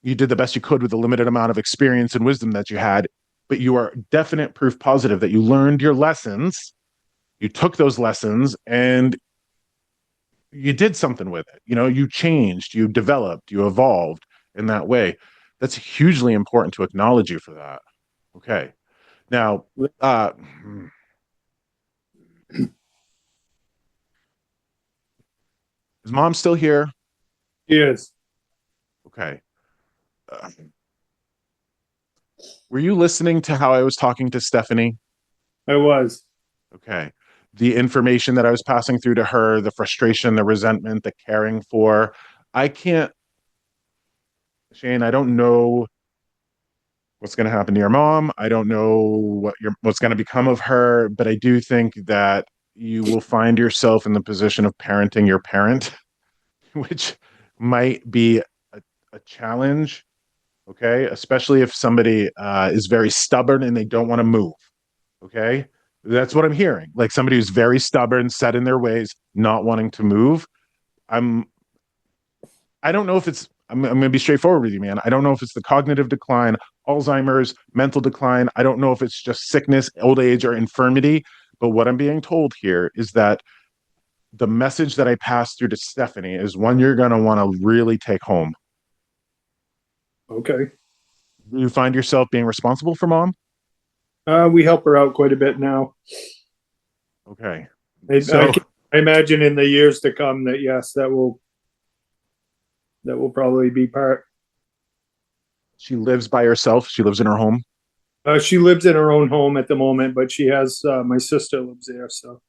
You did the best you could with the limited amount of experience and wisdom that you had, but you are definite proof positive that you learned your lessons, you took those lessons, and you did something with it. You know, you changed, you developed, you evolved in that way. That's hugely important to acknowledge you for that. Okay. Now, is mom still here?
Yes,
Okay. Uh, were you listening to how I was talking to Stephanie?
I was.
Okay. The information that I was passing through to her, the frustration, the resentment, the caring for. I can't, Shane, I don't know what's going to happen to your mom. I don't know what's going to become of her, but I do think that you will find yourself in the position of parenting your parent, which might be a challenge. Okay, especially if somebody is very stubborn and they don't want to move. Okay, that's what I'm hearing. Like somebody who's very stubborn, set in their ways, not wanting to move. I'm I don't know if it's, I'm going to be straightforward with you, man. I don't know if it's the cognitive decline, Alzheimer's, mental decline. I don't know if it's just sickness, old age, or infirmity. But what I'm being told here is that the message that I passed through to Stephanie is one you're going to want to really take home.
Okay.
You find yourself being responsible for mom?
We help her out quite a bit now.
Okay.
I imagine in the years to come that yes, that will probably be part.
She lives by herself. She lives in her home.
She lives in her own home at the moment, but she has my sister lives there. So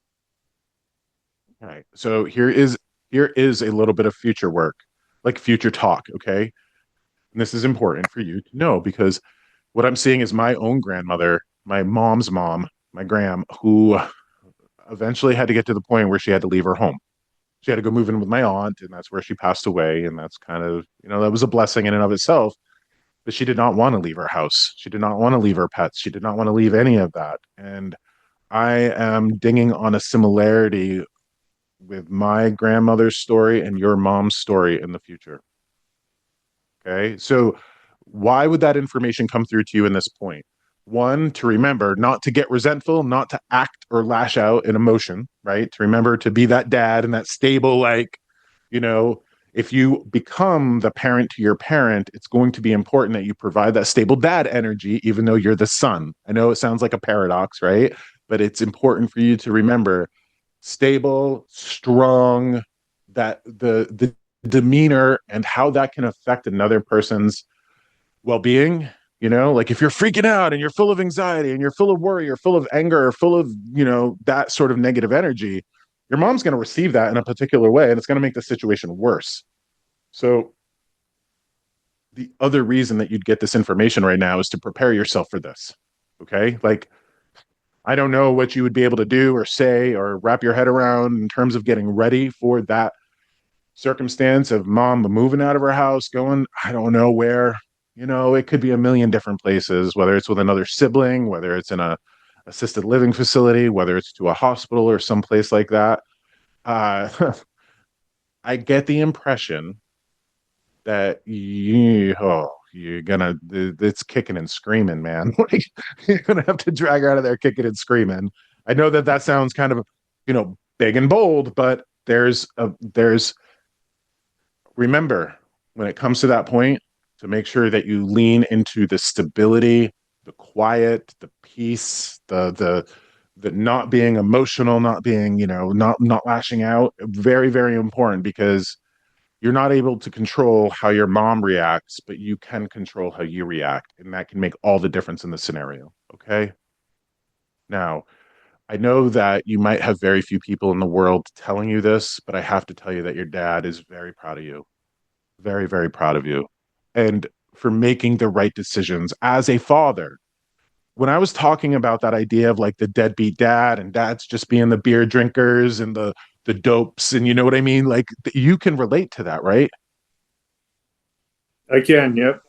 All right. So here is a little bit of future work, like future talk. Okay. And this is important for you to know because what I'm seeing is my own grandmother, my mom's mom, my gram, who eventually had to get to the point where she had to leave her home. She had to go move in with my aunt, and that's where she passed away. And that's kind of, that was a blessing in and of itself. But she did not want to leave her house. She did not want to leave her pets. She did not want to leave any of that. And I am dinging on a similarity with my grandmother's story and your mom's story in the future. Okay. So why would that information come through to you in this point? One, to remember not to get resentful, not to act or lash out in emotion, right? To remember to be that dad and that stable, like, you know, if you become the parent to your parent, it's going to be important that you provide that stable dad energy, even though you're the son. I know it sounds like a paradox, right? But it's important for you to remember stable, strong, that the demeanor and how that can affect another person's well-being. Like if you're freaking out and you're full of anxiety and you're full of worry or full of anger or full of that sort of negative energy, your mom's going to receive that in a particular way, and it's going to make the situation worse. So the other reason that you'd get this information right now is to prepare yourself for this. Okay, like I don't know what you would be able to do or say or wrap your head around in terms of getting ready for that circumstance of mom moving out of her house, going, I don't know where. It could be a million different places, whether it's with another sibling, whether it's in a assisted living facility, whether it's to a hospital or someplace like that. I get the impression that it's kicking and screaming, man. Like, you're gonna have to drag her out of there kicking and screaming. I know that sounds kind of, big and bold, but there's remember, when it comes to that point, to make sure that you lean into the stability, the quiet, the peace, the not being emotional, not being, not lashing out. Very, very important, because you're not able to control how your mom reacts, but you can control how you react. And that can make all the difference in the scenario. Okay. Now, I know that you might have very few people in the world telling you this, but I have to tell you that your dad is very proud of you. Very, very proud of you. And for making the right decisions as a father. When I was talking about that idea of like the deadbeat dad and dads just being the beer drinkers and the dopes, and you know what I mean? Like you can relate to that, right?
I can, yep.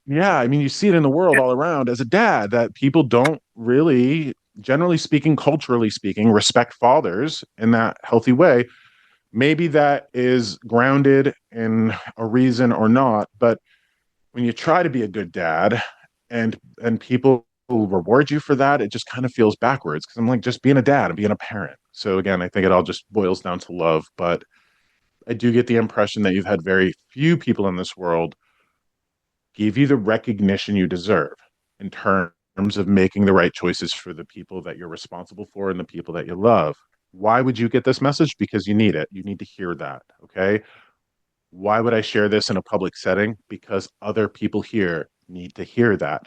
Yeah, I mean, you see it in the world all around as a dad that people don't really, generally speaking, culturally speaking, respect fathers in that healthy way. Maybe that is grounded in a reason or not, but when you try to be a good dad and people reward you for that, it just kind of feels backwards because I'm like just being a dad and being a parent. So again, I think it all just boils down to love, but I do get the impression that you've had very few people in this world give you the recognition you deserve in terms of making the right choices for the people that you're responsible for and the people that you love. Why would you get this message? Because you need it. You need to hear that. Okay. Why would I share this in a public setting? Because other people here need to hear that.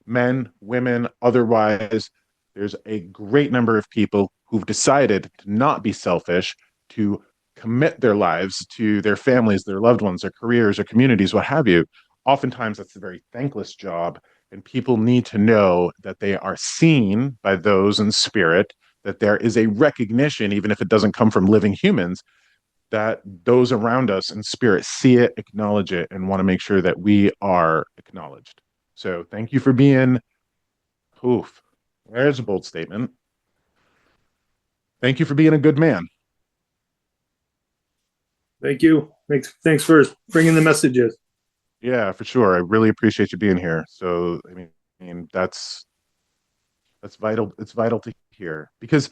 Men, women, otherwise, there's a great number of people who've decided to not be selfish, to commit their lives to their families, their loved ones, their careers, their communities, what have you. Oftentimes, that's a very thankless job, and people need to know that they are seen by those in spirit, that there is a recognition, even if it doesn't come from living humans, that those around us in spirit see it, acknowledge it, and want to make sure that we are acknowledged. So thank you for being, oof, there's a bold statement. Thank you for being a good man.
Thank you. Thanks for bringing the messages.
Yeah, for sure. I really appreciate you being here. So, I mean that's vital. It's vital to hear because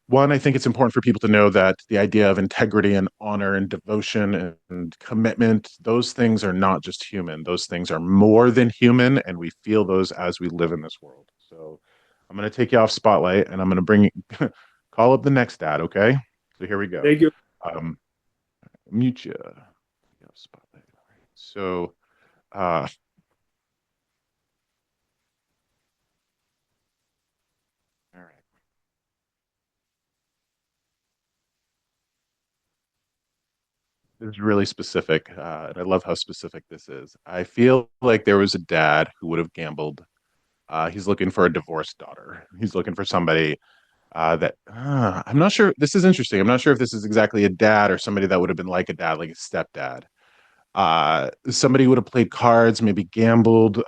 one, I think it's important for people to know that the idea of integrity and honor and devotion and commitment, those things are not just human. Those things are more than human, and we feel those as we live in this world. So I'm going to take you off spotlight and I'm going to bring call up the next dad. Okay. So here we go.
Thank you.
Mute you. Spotlight. So, uh, all right. This is really specific, and I love how specific this is. I feel like there was a dad who would have gambled. He's looking for a divorced daughter. He's looking for somebody that I'm not sure. This is interesting. I'm not sure if this is exactly a dad or somebody that would have been like a dad, like a stepdad. Somebody would have played cards, maybe gambled,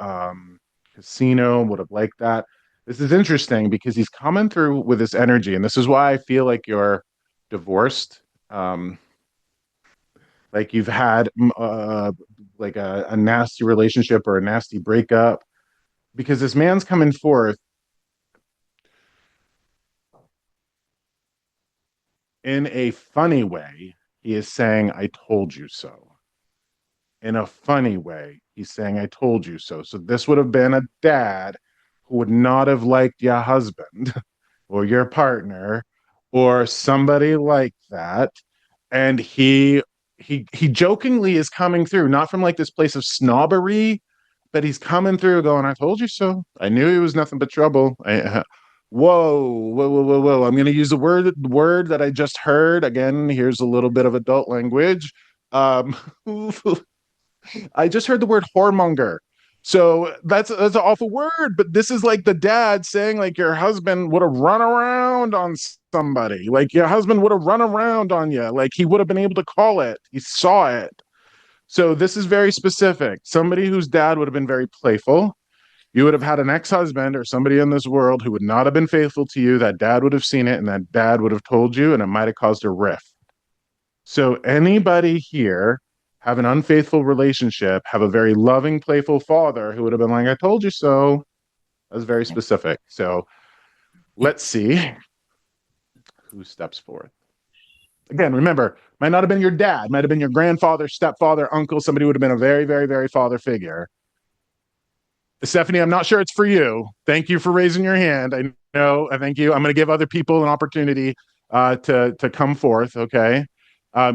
casino, would have liked that. This is interesting because he's coming through with this energy, and this is why I feel like you're divorced. Like you've had like a nasty relationship or a nasty breakup because this man's coming forth in a funny way. He is saying, I told you so. In a funny way, he's saying, I told you so. So this would have been a dad who would not have liked your husband or your partner or somebody like that. And he jokingly is coming through, not from like this place of snobbery, but he's coming through going, I told you so. I knew he was nothing but trouble. Whoa. I'm going to use the word that I just heard. Again, here's a little bit of adult language. Um, I just heard the word whoremonger. So that's an awful word, but this is like the dad saying like your husband would have run around on somebody. Like your husband would have run around on you. Like he would have been able to call it. He saw it. So this is very specific. Somebody whose dad would have been very playful. You would have had an ex-husband or somebody in this world who would not have been faithful to you. That dad would have seen it and that dad would have told you, and it might have caused a rift. So anybody here have an unfaithful relationship, have a very loving, playful father who would have been like, I told you so. That's very specific. So let's see who steps forth. Again, remember, might not have been your dad, might have been your grandfather, stepfather, uncle. Somebody would have been a very, very, very father figure. Stephanie, I'm not sure it's for you. Thank you for raising your hand. I know. I thank you. I'm going to give other people an opportunity to come forth. Okay.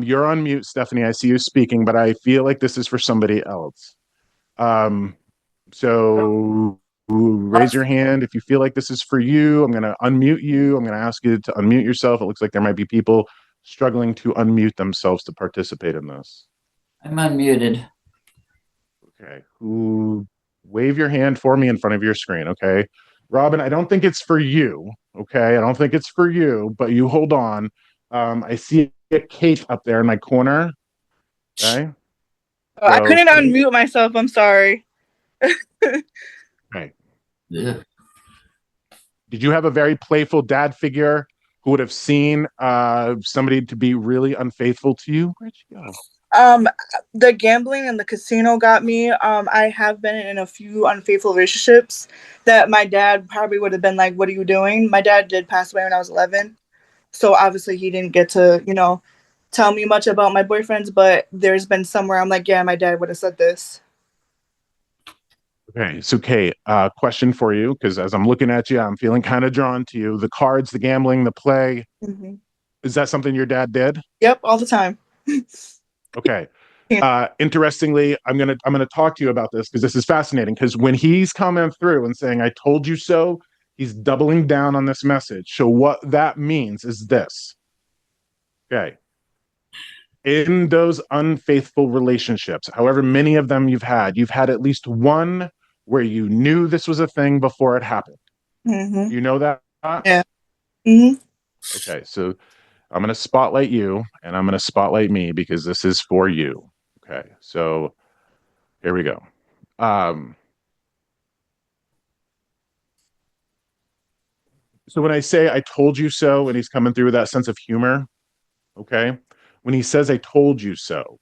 You're on mute, Stephanie. I see you speaking, but I feel like this is for somebody else. So raise your hand if you feel like this is for you. I'm going to unmute you. I'm going to ask you to unmute yourself. It looks like there might be people struggling to unmute themselves to participate in this.
I'm unmuted.
Okay. Who wave your hand for me in front of your screen, okay? Robin, I don't think it's for you, okay? I don't think it's for you, but you hold on. I see a Kate up there in my corner. Okay.
Oh, I couldn't unmute myself. I'm sorry.
Right.
Yeah.
Did you have a very playful dad figure who would have seen somebody to be really unfaithful to you? Where'd you go?
The gambling and the casino got me. I have been in a few unfaithful relationships that my dad probably would have been like, "What are you doing?" My dad did pass away when I was 11, so obviously he didn't get to, tell me much about my boyfriends. But there's been somewhere I'm like, yeah, my dad would have said this.
Okay, so Kate, question for you, because as I'm looking at you, I'm feeling kind of drawn to you. The cards, the gambling, the play.
Mm-hmm.
Is that something your dad did?
Yep, all the time.
Okay. Interestingly, I'm gonna talk to you about this because this is fascinating. Because when he's coming through and saying "I told you so," he's doubling down on this message. So what that means is this. Okay. In those unfaithful relationships, however many of them you've had at least one where you knew this was a thing before it happened.
Mm-hmm.
You know that?
Yeah. Mm-hmm.
Okay, so I'm going to spotlight you and I'm going to spotlight me because this is for you. Okay, so here we go. So when I say I told you so and he's coming through with that sense of humor, okay, when he says I told you so,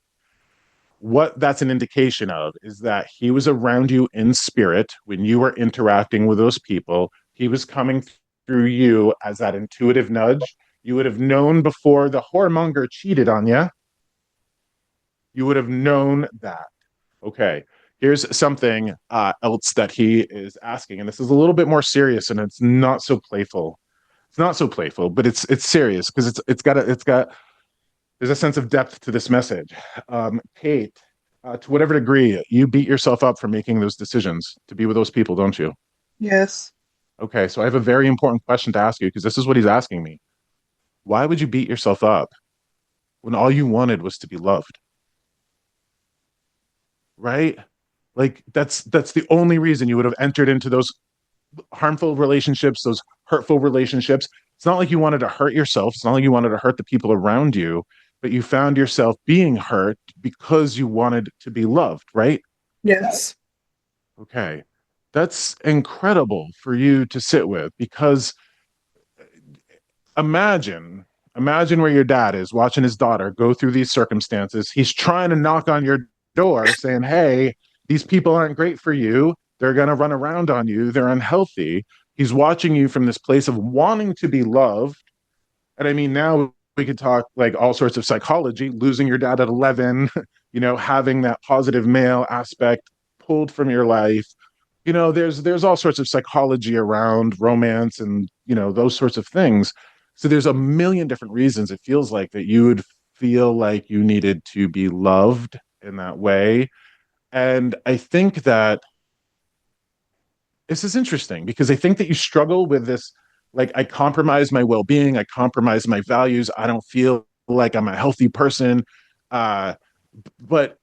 what that's an indication of is that he was around you in spirit when you were interacting with those people. He was coming through you as that intuitive nudge. You would have known before the whoremonger cheated on you. You would have known that. Okay, here's something else that he is asking, and this is a little bit more serious, and it's not so playful. It's not so playful, but it's serious because it's got there's a sense of depth to this message. Kate, to whatever degree, you beat yourself up for making those decisions to be with those people, don't you?
Yes.
Okay, so I have a very important question to ask you because this is what he's asking me. Why would you beat yourself up when all you wanted was to be loved? Right? Like that's the only reason you would have entered into those harmful relationships, those hurtful relationships. It's not like you wanted to hurt yourself. It's not like you wanted to hurt the people around you, but you found yourself being hurt because you wanted to be loved, right?
Yes.
Okay. That's incredible for you to sit with because imagine where your dad is watching his daughter go through these circumstances. He's trying to knock on your door saying, "Hey, these people aren't great for you. They're going to run around on you. They're unhealthy." He's watching you from this place of wanting to be loved. And I mean, now we could talk like all sorts of psychology, losing your dad at 11, having that positive male aspect pulled from your life. There's all sorts of psychology around romance and, those sorts of things. So there's a million different reasons it feels like that you would feel like you needed to be loved in that way. And I think that this is interesting because I think that you struggle with this, like, I compromise my well-being, I compromise my values, I don't feel like I'm a healthy person. But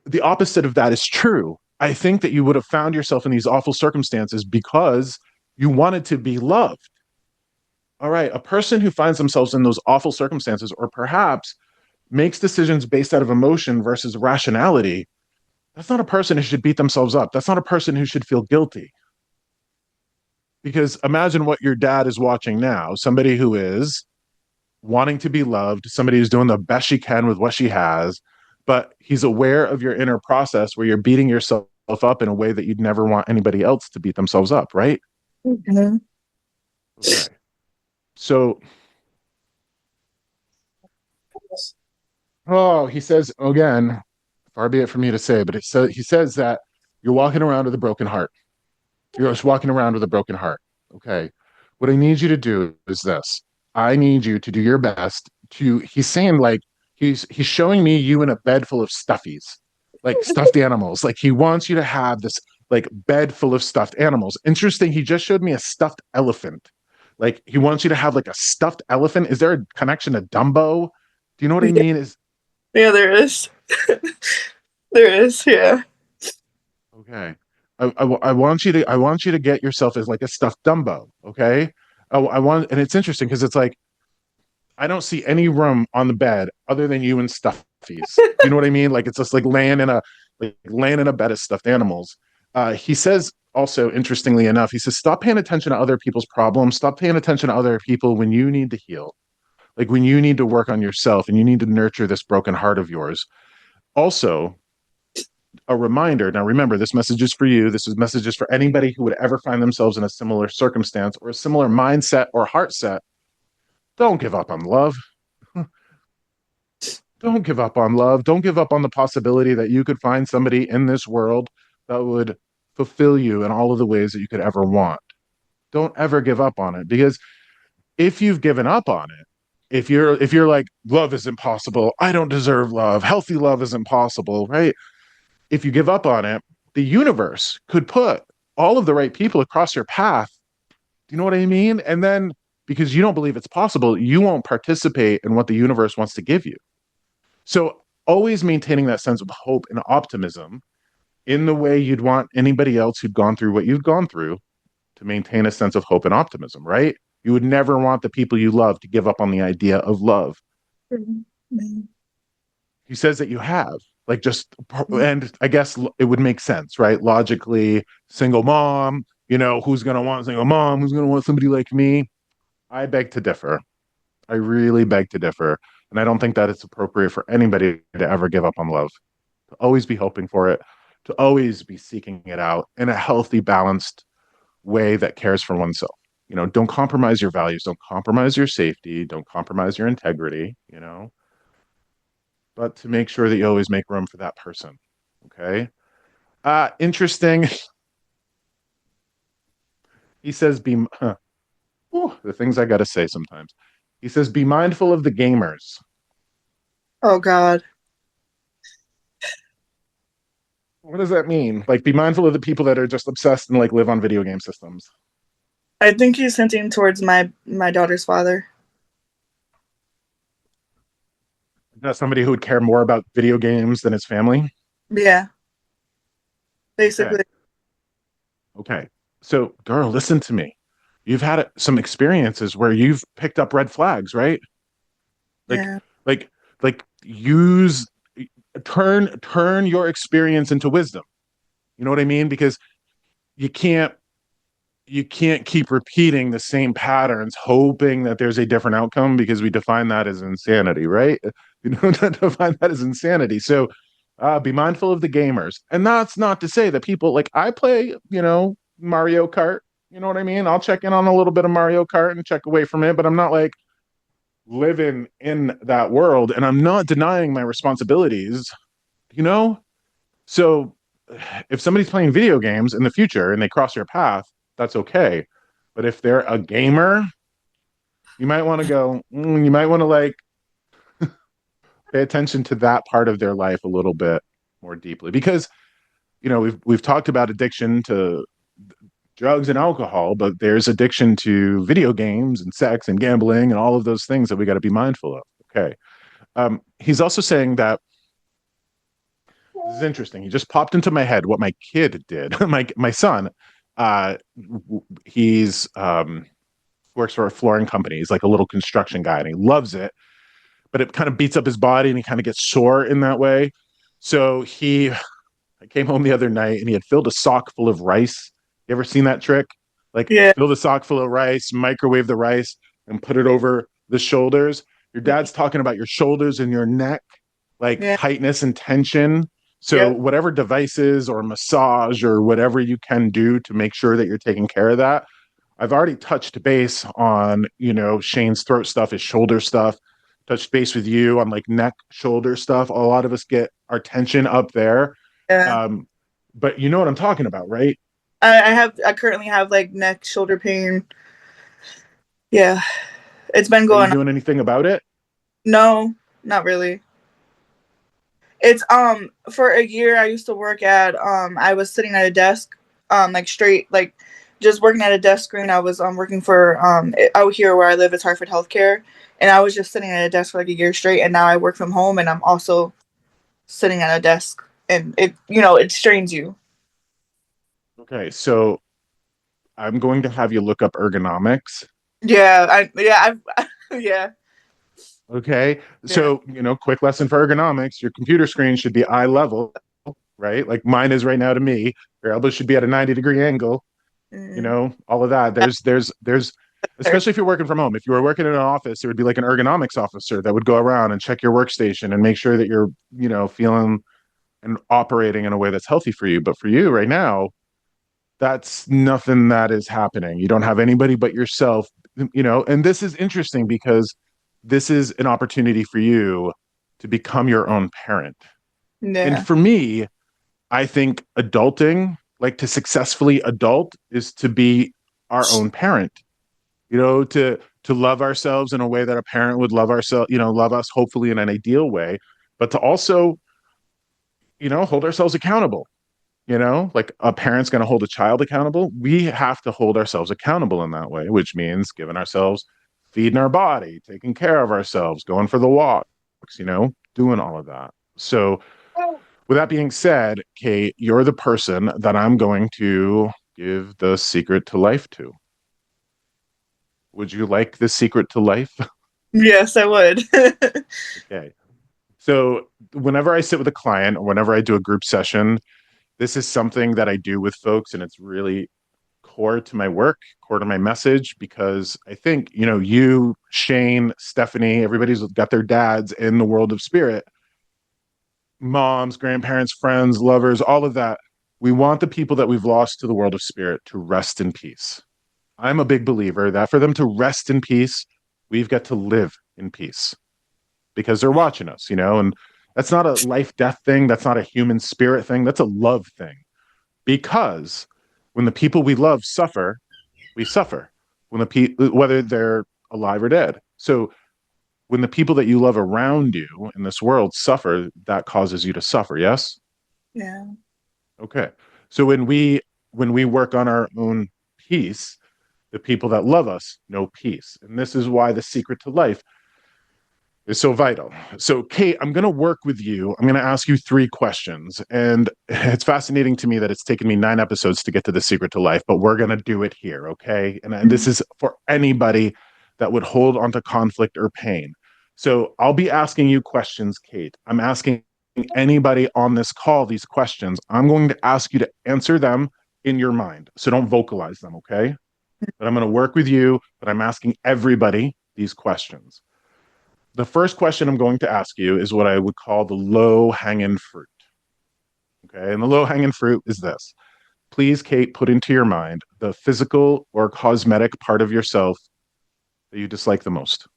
the opposite of that is true. I think that you would have found yourself in these awful circumstances because you wanted to be loved. All right, a person who finds themselves in those awful circumstances, or perhaps makes decisions based out of emotion versus rationality, that's not a person who should beat themselves up. That's not a person who should feel guilty. Because imagine what your dad is watching now, somebody who is wanting to be loved, somebody who's doing the best she can with what she has, but he's aware of your inner process where you're beating yourself up in a way that you'd never want anybody else to beat themselves up, right?
Mm-hmm.
Okay. So, he says, again, far be it for me to say, but he says that you're walking around with a broken heart. You're just walking around with a broken heart. Okay. What I need you to do is this. I need you to do your best he's saying like, he's showing me you in a bed full of stuffies, like stuffed animals. Like he wants you to have this like bed full of stuffed animals. Interesting. He just showed me a stuffed elephant. Like he wants you to have like a stuffed elephant. Is there a connection to Dumbo? Do you know what I mean? Is
Yeah, there is. There is, yeah.
okay. I want you to get yourself as like a stuffed Dumbo. Okay. I want, and it's interesting because it's like I don't see any room on the bed other than you and stuffies. Do you know what I mean? Like it's just like laying in a bed of stuffed animals. He says also, interestingly enough, he says, stop paying attention to other people's problems. Stop paying attention to other people when you need to heal. Like when you need to work on yourself and you need to nurture this broken heart of yours. Also, a reminder. Now, remember, this message is for you. This is messages for anybody who would ever find themselves in a similar circumstance or a similar mindset or heart set. Don't give up on love. Don't give up on love. Don't give up on the possibility that you could find somebody in this world that would fulfill you in all of the ways that you could ever want. Don't ever give up on it, because if you've given up on it, if you're like, love is impossible, I don't deserve love, healthy love is impossible, right? If you give up on it, the universe could put all of the right people across your path. Do you know what I mean? And then because you don't believe it's possible, you won't participate in what the universe wants to give you. So always maintaining that sense of hope and optimism in the way you'd want anybody else who'd gone through what you've gone through to maintain a sense of hope and optimism, right? You would never want the people you love to give up on the idea of love.
Mm-hmm.
He says that you have, like, just, and I guess it would make sense, right? Logically, single mom, who's going to want a single mom? Who's going to want somebody like me? I beg to differ. I really beg to differ. And I don't think that it's appropriate for anybody to ever give up on love, to always be hoping for it, to always be seeking it out in a healthy, balanced way that cares for oneself. Don't compromise your values, don't compromise your safety, don't compromise your integrity, but to make sure that you always make room for that person. Okay. Interesting. He says, the things I got to say sometimes. He says, be mindful of the gamers.
Oh God.
What does that mean? Like, be mindful of the people that are just obsessed and like live on video game systems.
I think he's hinting towards my daughter's father.
That's somebody who would care more about video games than his family.
Yeah. Basically.
Okay. So, girl, listen to me. You've had some experiences where you've picked up red flags, right? Like,
Yeah.
like turn your experience into wisdom. You know what I mean? Because you can't keep repeating the same patterns hoping that there's a different outcome, because we define that as insanity, right? Define that as insanity. So be mindful of the gamers. And that's not to say that people, like, I play, Mario Kart, you know what I mean? I'll check in on a little bit of Mario Kart and check away from it, but I'm not like living in that world, and I'm not denying my responsibilities, So if somebody's playing video games in the future and they cross your path, that's okay. But if they're a gamer, you might want to you might want to like pay attention to that part of their life a little bit more deeply, because we've talked about addiction to drugs and alcohol, but there's addiction to video games and sex and gambling and all of those things that we got to be mindful of. Okay. He's also saying that this is interesting. He just popped into my head what my kid did. my son, he's works for a flooring company. He's like a little construction guy and he loves it, but it kind of beats up his body and he kind of gets sore in that way. So I came home the other night and he had filled a sock full of rice. You ever seen that trick? Like,
Yeah.
fill the sock full of rice, microwave the rice, and put it over the shoulders. Your dad's talking about your shoulders and your neck, like tightness and tension. So whatever devices or massage or whatever you can do to make sure that you're taking care of that. I've already touched base on, Shane's throat stuff, his shoulder stuff, touched base with you on like neck, shoulder stuff. A lot of us get our tension up there.
Yeah.
But you know what I'm talking about, right?
I currently have like neck, shoulder pain. Yeah. It's been going on.
Are you doing anything about it?
No, not really. It's for a year I used to work at I was sitting at a desk like straight, like just working at a desk screen. I was working for out here where I live, it's Hartford Healthcare, and I was just sitting at a desk for like a year straight, and now I work from home, and I'm also sitting at a desk, and it, you know, it strains you.
Okay, so I'm going to have you look up ergonomics.
I've yeah.
Okay,
Yeah.
so quick lesson for ergonomics: your computer screen should be eye level, right? Like mine is right now to me. Your elbow should be at a 90-degree angle.
Mm.
All of that. There's especially if you're working from home. If you were working in an office, it would be like an ergonomics officer that would go around and check your workstation and make sure that you're feeling and operating in a way that's healthy for you. But for you right now, that's nothing that is happening. You don't have anybody but yourself, and this is interesting because this is an opportunity for you to become your own parent. And
Yeah.
for me, I think adulting, like to successfully adult, is to be our own parent, to love ourselves in a way that a parent would love ourselves, love us hopefully in an ideal way, but to also, hold ourselves accountable. Like a parent's going to hold a child accountable. We have to hold ourselves accountable in that way, which means giving ourselves, feeding our body, taking care of ourselves, going for the walks, doing all of that. So, with that being said, Kate, you're the person that I'm going to give the secret to life to. Would you like the secret to life?
Yes, I would.
Okay. So, whenever I sit with a client or whenever I do a group session, this is something that I do with folks, and it's really core to my work, core to my message, because I think, you, Shane, Stephanie, everybody's got their dads in the world of spirit, moms, grandparents, friends, lovers, all of that. We want the people that we've lost to the world of spirit to rest in peace. I'm a big believer that for them to rest in peace, we've got to live in peace because they're watching us, and that's not a life death thing. That's not a human spirit thing. That's a love thing. Because when the people we love suffer, we suffer. Whether they're alive or dead. So when the people that you love around you in this world suffer, that causes you to suffer. Yes.
Yeah.
Okay. So when we work on our own peace, the people that love us know peace, and this is why the secret to life is so vital. So, Kate, I'm going to work with you. I'm going to ask you 3 questions. And it's fascinating to me that it's taken me 9 episodes to get to the secret to life, but we're going to do it here. Okay. And this is for anybody that would hold onto conflict or pain. So, I'll be asking you questions, Kate. I'm asking anybody on this call these questions. I'm going to ask you to answer them in your mind. So, don't vocalize them. Okay. But I'm going to work with you, but I'm asking everybody these questions. The first question I'm going to ask you is what I would call the low hanging fruit. Okay. And the low hanging fruit is this. Please, Kate, put into your mind the physical or cosmetic part of yourself that you dislike the most.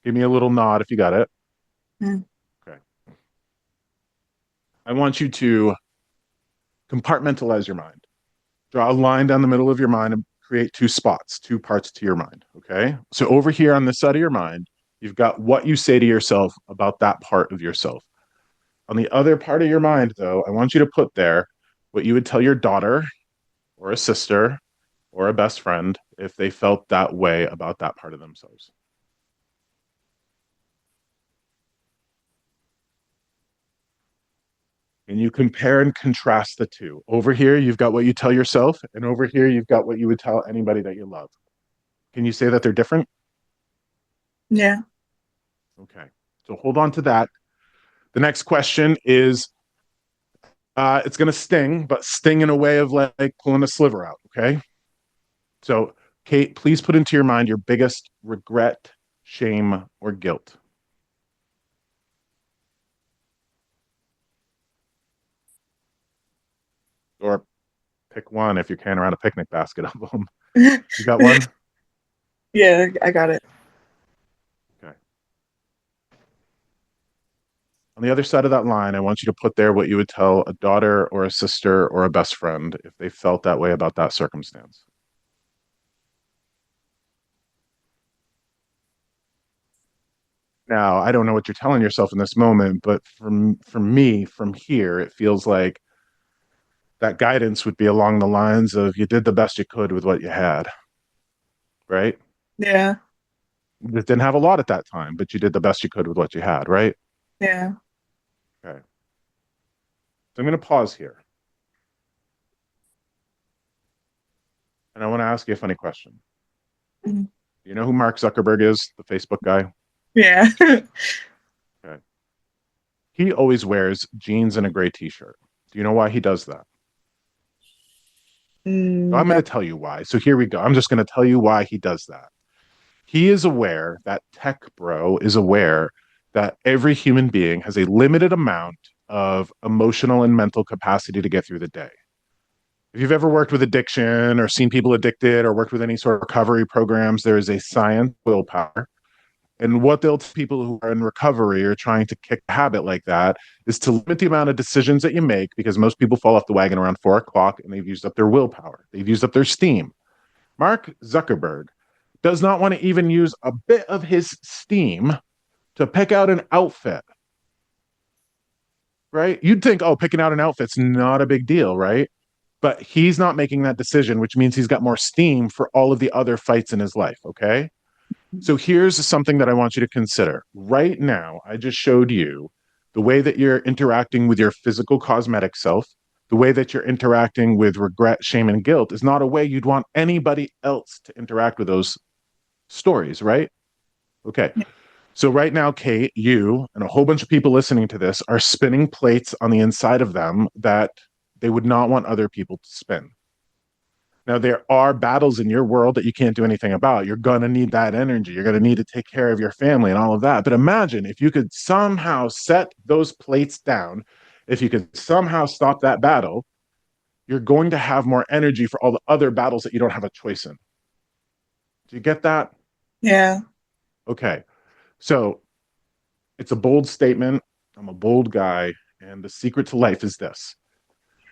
Give me a little nod if you got it.
Mm.
Okay. I want you to compartmentalize your mind. Draw a line down the middle of your mind and create 2 spots, 2 parts to your mind. Okay. So over here on this side of your mind, you've got what you say to yourself about that part of yourself. On the other part of your mind, though, I want you to put there what you would tell your daughter or a sister or a best friend if they felt that way about that part of themselves. And you compare and contrast the 2. Over here, you've got what you tell yourself, and over here, you've got what you would tell anybody that you love. Can you say that they're different?
Yeah.
Okay. So hold on to that. The next question is it's going to sting, but sting in a way of like pulling a sliver out. Okay. So, Kate, please put into your mind your biggest regret, shame, or guilt. Or pick one if you're carrying around a picnic basket of them. You got one?
Yeah, I got it.
Okay. On the other side of that line, I want you to put there what you would tell a daughter or a sister or a best friend if they felt that way about that circumstance. Now, I don't know what you're telling yourself in this moment, but from me, from here, it feels like that guidance would be along the lines of you did the best you could with what you had, right?
Yeah.
You just didn't have a lot at that time, but you did the best you could with what you had, right?
Yeah.
Okay. So I'm going to pause here. And I want to ask you a funny question.
Mhm.
Do you know who Mark Zuckerberg is, the Facebook guy?
Yeah.
Okay. He always wears jeans and a gray t-shirt. Do you know why he does that? So I'm going
No.
to tell you why. So here we go. I'm just going to tell you why he does that. He is aware, that tech bro is aware that every human being has a limited amount of emotional and mental capacity to get through the day. If you've ever worked with addiction or seen people addicted or worked with any sort of recovery programs, there is a science willpower. And what they'll tell people who are in recovery or trying to kick a habit like that is to limit the amount of decisions that you make, because most people fall off the wagon around 4 o'clock and they've used up their willpower. They've used up their steam. Mark Zuckerberg does not want to even use a bit of his steam to pick out an outfit, right? You'd think, oh, picking out an outfit's not a big deal, right? But he's not making that decision, which means he's got more steam for all of the other fights in his life, okay? So here's something that I want you to consider. Right now, I just showed you the way that you're interacting with your physical cosmetic self, the way that you're interacting with regret, shame, and guilt is not a way you'd want anybody else to interact with those stories, right? Okay. So right now, Kate, you and a whole bunch of people listening to this are spinning plates on the inside of them that they would not want other people to spin. Now, there are battles in your world that you can't do anything about. You're going to need that energy. You're going to need to take care of your family and all of that. But imagine if you could somehow set those plates down, if you could somehow stop that battle, you're going to have more energy for all the other battles that you don't have a choice in. Do you get that?
Yeah.
Okay. So it's a bold statement. I'm a bold guy. And the secret to life is this.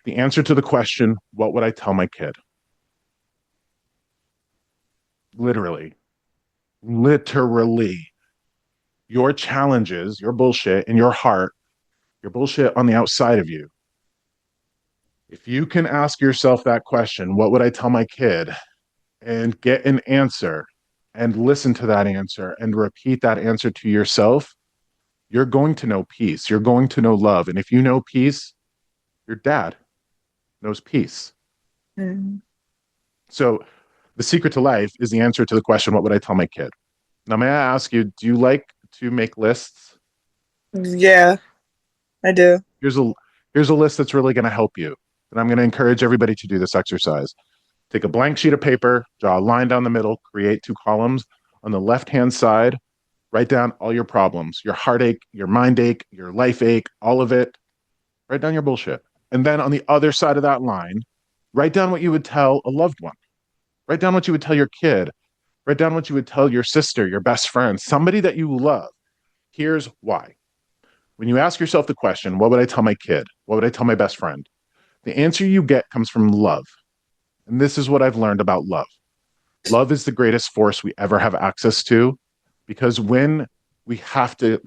The answer to the question, what would I tell my kid? Literally, your challenges, your bullshit in your heart, your bullshit on the outside of you. If you can ask yourself that question, what would I tell my kid? And get an answer and listen to that answer and repeat that answer to yourself, you're going to know peace. You're going to know love. And if you know peace, your dad knows peace.
Mm.
So the secret to life is the answer to the question, what would I tell my kid? Now, may I ask you, do you like to make lists?
Yeah, I do.
Here's a list that's really going to help you. And I'm going to encourage everybody to do this exercise. Take a blank sheet of paper, draw a line down the middle, create 2 columns. On the left-hand side, write down all your problems, your heartache, your mind ache, your life ache, all of it. Write down your bullshit. And then on the other side of that line, write down what you would tell a loved one. Write down what you would tell your kid. Write down what you would tell your sister, your best friend, somebody that you love. Here's why. When you ask yourself the question, what would I tell my kid? What would I tell my best friend? The answer you get comes from love. And this is what I've learned about love. Love is the greatest force we ever have access to, because when we have to,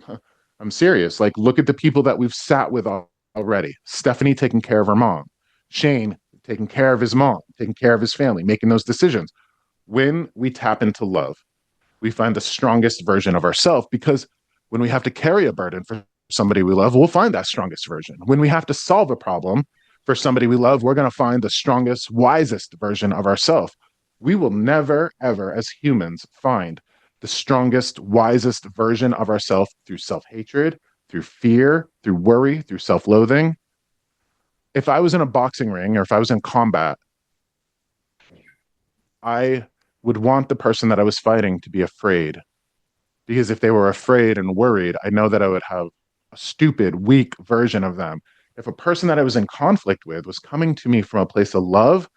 I'm serious, like look at the people that we've sat with already. Stephanie taking care of her mom. Shane taking care of his mom, taking care of his family, making those decisions. When we tap into love, we find the strongest version of ourselves, because when we have to carry a burden for somebody we love, we'll find that strongest version. When we have to solve a problem for somebody we love, we're going to find the strongest, wisest version of ourselves. We will never, ever, as humans, find the strongest, wisest version of ourselves through self-hatred, through fear, through worry, through self-loathing. If I was in a boxing ring or if I was in combat, I would want the person that I was fighting to be afraid. Because if they were afraid and worried, I know that I would have a stupid, weak version of them. If a person that I was in conflict with was coming to me from a place of love,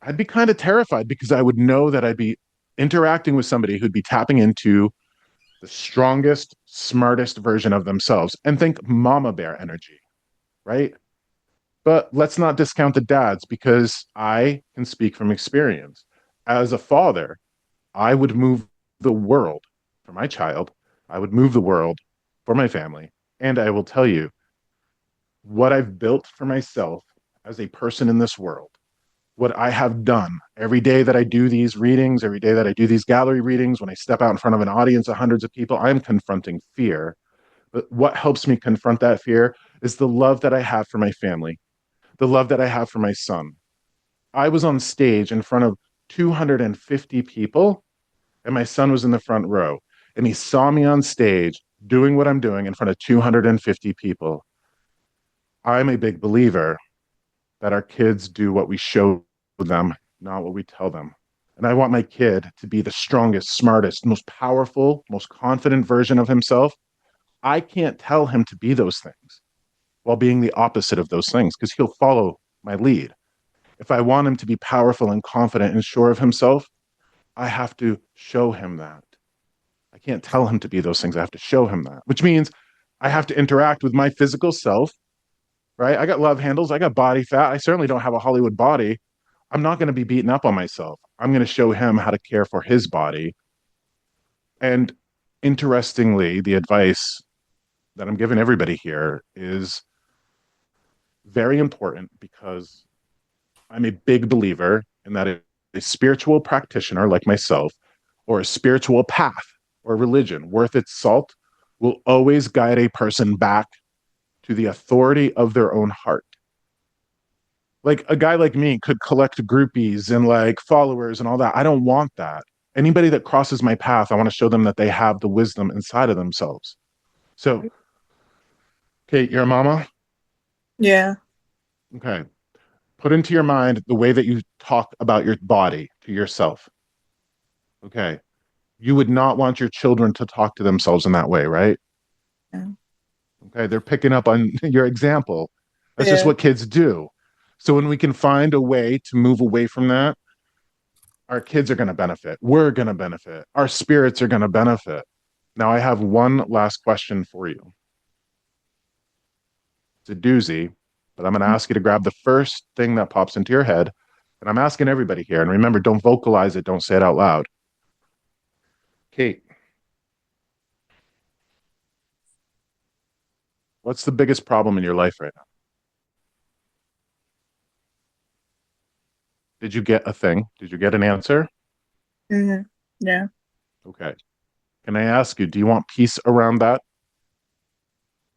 I'd be kind of terrified, because I would know that I'd be interacting with somebody who'd be tapping into the strongest, smartest version of themselves. And think mama bear energy, right? But let's not discount the dads, because I can speak from experience. As a father, I would move the world for my child I would move the world for my family. And I will tell you what I've built for myself as a person in this world, what I have done every day that I do these readings, every day that I do these gallery readings, when I step out in front of an audience of hundreds of people, I am confronting fear. But what helps me confront that fear is the love that I have for my family, the love that I have for my son. I was on stage in front of 250 people, and my son was in the front row. And he saw me on stage doing what I'm doing in front of 250 people. I'm a big believer that our kids do what we show them, not what we tell them. And I want my kid to be the strongest, smartest, most powerful, most confident version of himself. I can't tell him to be those things while being the opposite of those things because he'll follow my lead. If I want him to be powerful and confident and sure of himself, I have to show him that. I can't tell him to be those things. I have to show him that, which means I have to interact with my physical self, right? I got love handles. I got body fat. I certainly don't have a Hollywood body. I'm not going to be beating up on myself. I'm going to show him how to care for his body. And interestingly, the advice that I'm giving everybody here is very important because I'm a big believer in that a spiritual practitioner like myself, or a spiritual path or religion worth its salt, will always guide a person back to the authority of their own heart. Like a guy like me could collect groupies and like followers and all that. I don't want that. Anybody that crosses my path, I want to show them that they have the wisdom inside of themselves. So, Kate, you're a mama?
Yeah.
Okay. Put into your mind the way that you talk about your body to yourself. Okay. You would not want your children to talk to themselves in that way, right?
Yeah.
Okay. They're picking up on your example. That's just
Yeah.
what kids do. So when we can find a way to move away from that, our kids are going to benefit. We're going to benefit. Our spirits are going to benefit. Now, I have one last question for you. It's a doozy, but I'm going to ask you to grab the first thing that pops into your head. And I'm asking everybody here. And remember, don't vocalize it. Don't say it out loud. Kate, what's the biggest problem in your life right now? Did you get a thing? Did you get an answer?
Hmm. Yeah.
Okay. Can I ask you, do you want peace around that?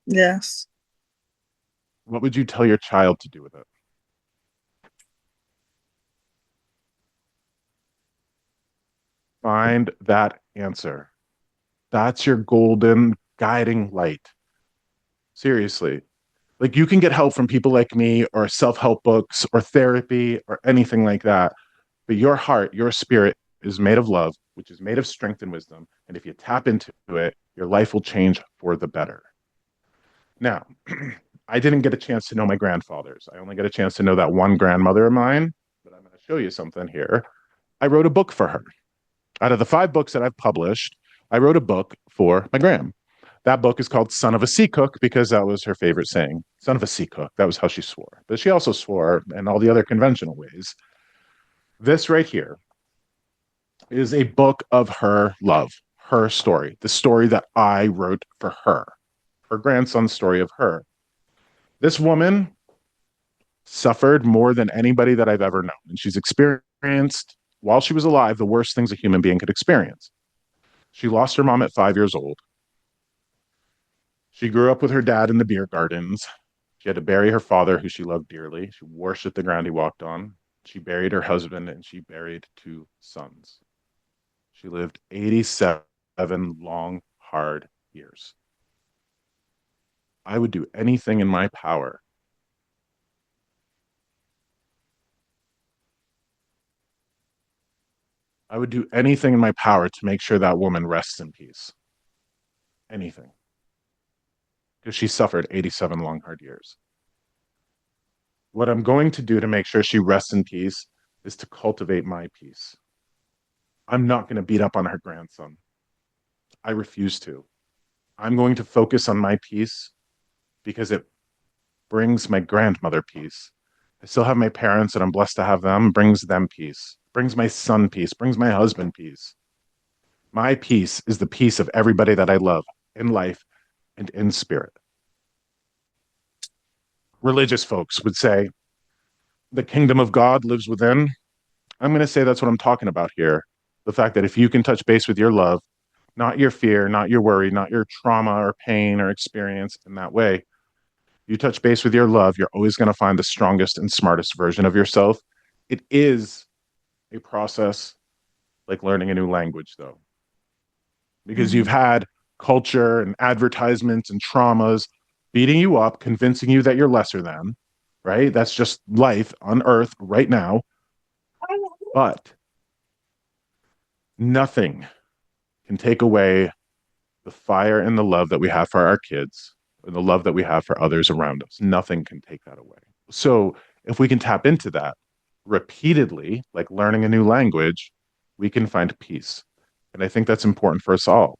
Yes.
What would you tell your child to do with it? Find that answer. That's your golden guiding light. Seriously. Like you can get help from people like me or self-help books or therapy or anything like that. But your heart, your spirit is made of love, which is made of strength and wisdom. And if you tap into it, your life will change for the better. Now, I didn't get a chance to know my grandfathers. I only got a chance to know that one grandmother of mine, but I'm going to show you something here. I wrote a book for her. Out of the 5 books that I've published, I wrote a book for my gram. That book is called Son of a Sea Cook because that was her favorite saying. Son of a sea cook. That was how she swore. But she also swore in all the other conventional ways. This right here is a book of her love, her story, the story that I wrote for her grandson's story of her. This woman suffered more than anybody that I've ever known. And she's experienced, while she was alive, the worst things a human being could experience. She lost her mom at 5 years old. She grew up with her dad in the beer gardens. She had to bury her father, who she loved dearly. She worshipped the ground he walked on. She buried her husband and she buried 2 sons. She lived 87 long, hard years. I would do anything in my power I would do anything in my power to make sure that woman rests in peace. Anything. Because she suffered 87 long, hard years. What I'm going to do to make sure she rests in peace is to cultivate my peace. I'm not going to beat up on her grandson. I refuse to. I'm going to focus on my peace because it brings my grandmother peace. I still have my parents and I'm blessed to have them, brings them peace, brings my son peace, brings my husband peace. My peace is the peace of everybody that I love in life and in spirit. Religious folks would say the kingdom of God lives within. I'm going to say that's what I'm talking about here. The fact that if you can touch base with your love, not your fear, not your worry, not your trauma or pain or experience in that way, you touch base with your love, you're always going to find the strongest and smartest version of yourself. It is a process like learning a new language, though, because you've had culture and advertisements and traumas beating you up, convincing you that you're lesser than, right? That's just life on earth right now. But nothing can take away the fire and the love that we have for our kids and the love that we have for others around us. Nothing can take that away. So if we can tap into that repeatedly, like learning a new language, we can find peace. And I think that's important for us all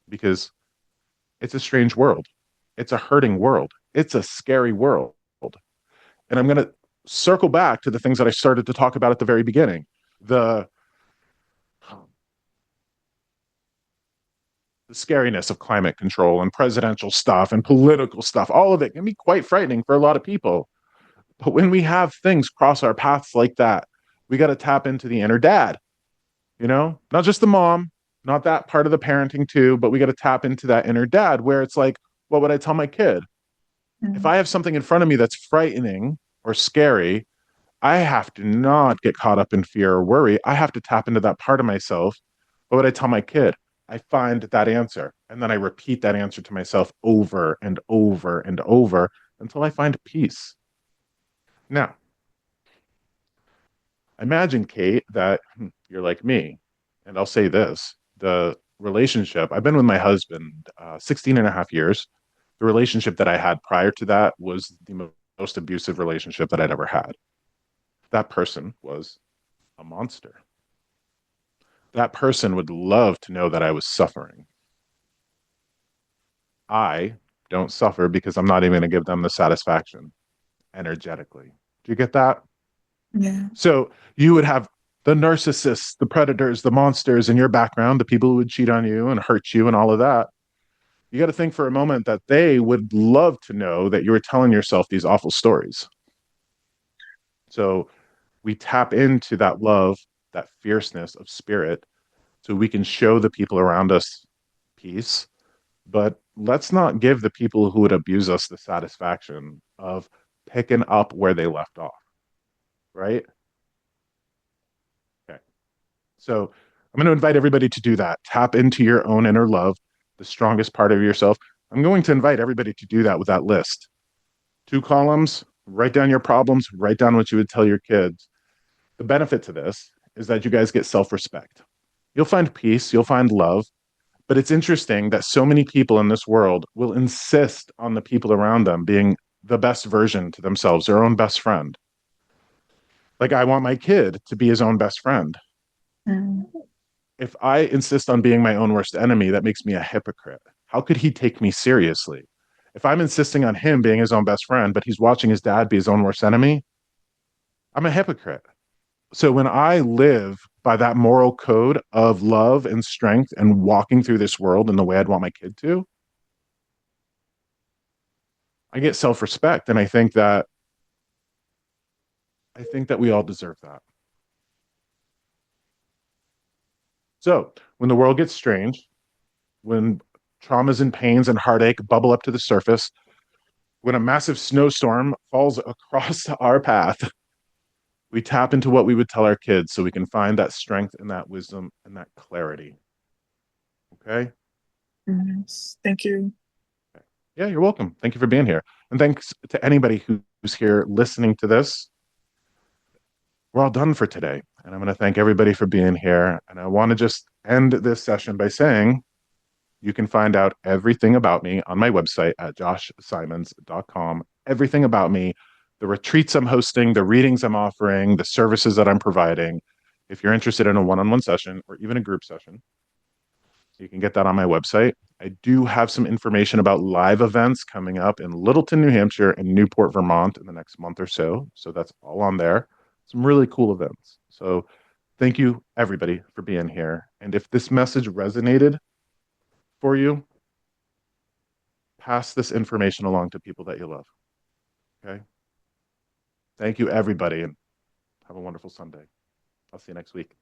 because it's a strange world. It's a hurting world. It's a scary world. And I'm going to circle back to the things that I started to talk about at the very beginning. The scariness of climate control and presidential stuff and political stuff, all of it can be quite frightening for a lot of people. But when we have things cross our paths like that, we got to tap into the inner dad, not just the mom, not that part of the parenting too, but we got to tap into that inner dad where it's like, what would I tell my kid? If I have something in front of me that's frightening or scary, I have to not get caught up in fear or worry. I have to tap into that part of myself. What would I tell my kid? I find that answer. And then I repeat that answer to myself over and over and over until I find peace. Now, imagine, Kate, that you're like me. And I'll say this, the relationship, I've been with my husband 16 and a half years. The relationship that I had prior to that was the most abusive relationship that I'd ever had. That person was a monster. That person would love to know that I was suffering. I don't suffer because I'm not even going to give them the satisfaction energetically. Do you get that?
Yeah.
So you would have the narcissists, the predators, the monsters in your background, the people who would cheat on you and hurt you and all of that. You got to think for a moment that they would love to know that you were telling yourself these awful stories. So we tap into that love, that fierceness of spirit, so we can show the people around us peace. But let's not give the people who would abuse us the satisfaction of picking up where they left off. Right? Okay. So I'm going to invite everybody to do that. Tap into your own inner love, the strongest part of yourself. I'm going to invite everybody to do that with that list. 2 columns, write down your problems, write down what you would tell your kids. The benefit to this is that you guys get self-respect. You'll find peace, you'll find love, but it's interesting that so many people in this world will insist on the people around them being the best version to themselves, their own best friend. Like, I want my kid to be his own best friend. If I insist on being my own worst enemy, that makes me a hypocrite. How could he take me seriously? If I'm insisting on him being his own best friend, but he's watching his dad be his own worst enemy, I'm a hypocrite. So when I live by that moral code of love and strength and walking through this world in the way I'd want my kid to, I get self-respect. And I think that we all deserve that. So when the world gets strange, when traumas and pains and heartache bubble up to the surface, when a massive snowstorm falls across our path, we tap into what we would tell our kids so we can find that strength and that wisdom and that clarity. Okay?
Yes. Thank you.
Yeah, you're welcome. Thank you for being here. And thanks to anybody who's here listening to this. We're all done for today. And I'm going to thank everybody for being here. And I want to just end this session by saying you can find out everything about me on my website at joshsimonds.com. Everything about me, the retreats I'm hosting, the readings I'm offering, the services that I'm providing. If you're interested in a one-on-one session or even a group session, you can get that on my website. I do have some information about live events coming up in Littleton, New Hampshire and Newport, Vermont in the next month or so. So that's all on there. Some really cool events. So thank you, everybody, for being here. And if this message resonated for you, pass this information along to people that you love. Okay? Thank you, everybody, and have a wonderful Sunday. I'll see you next week.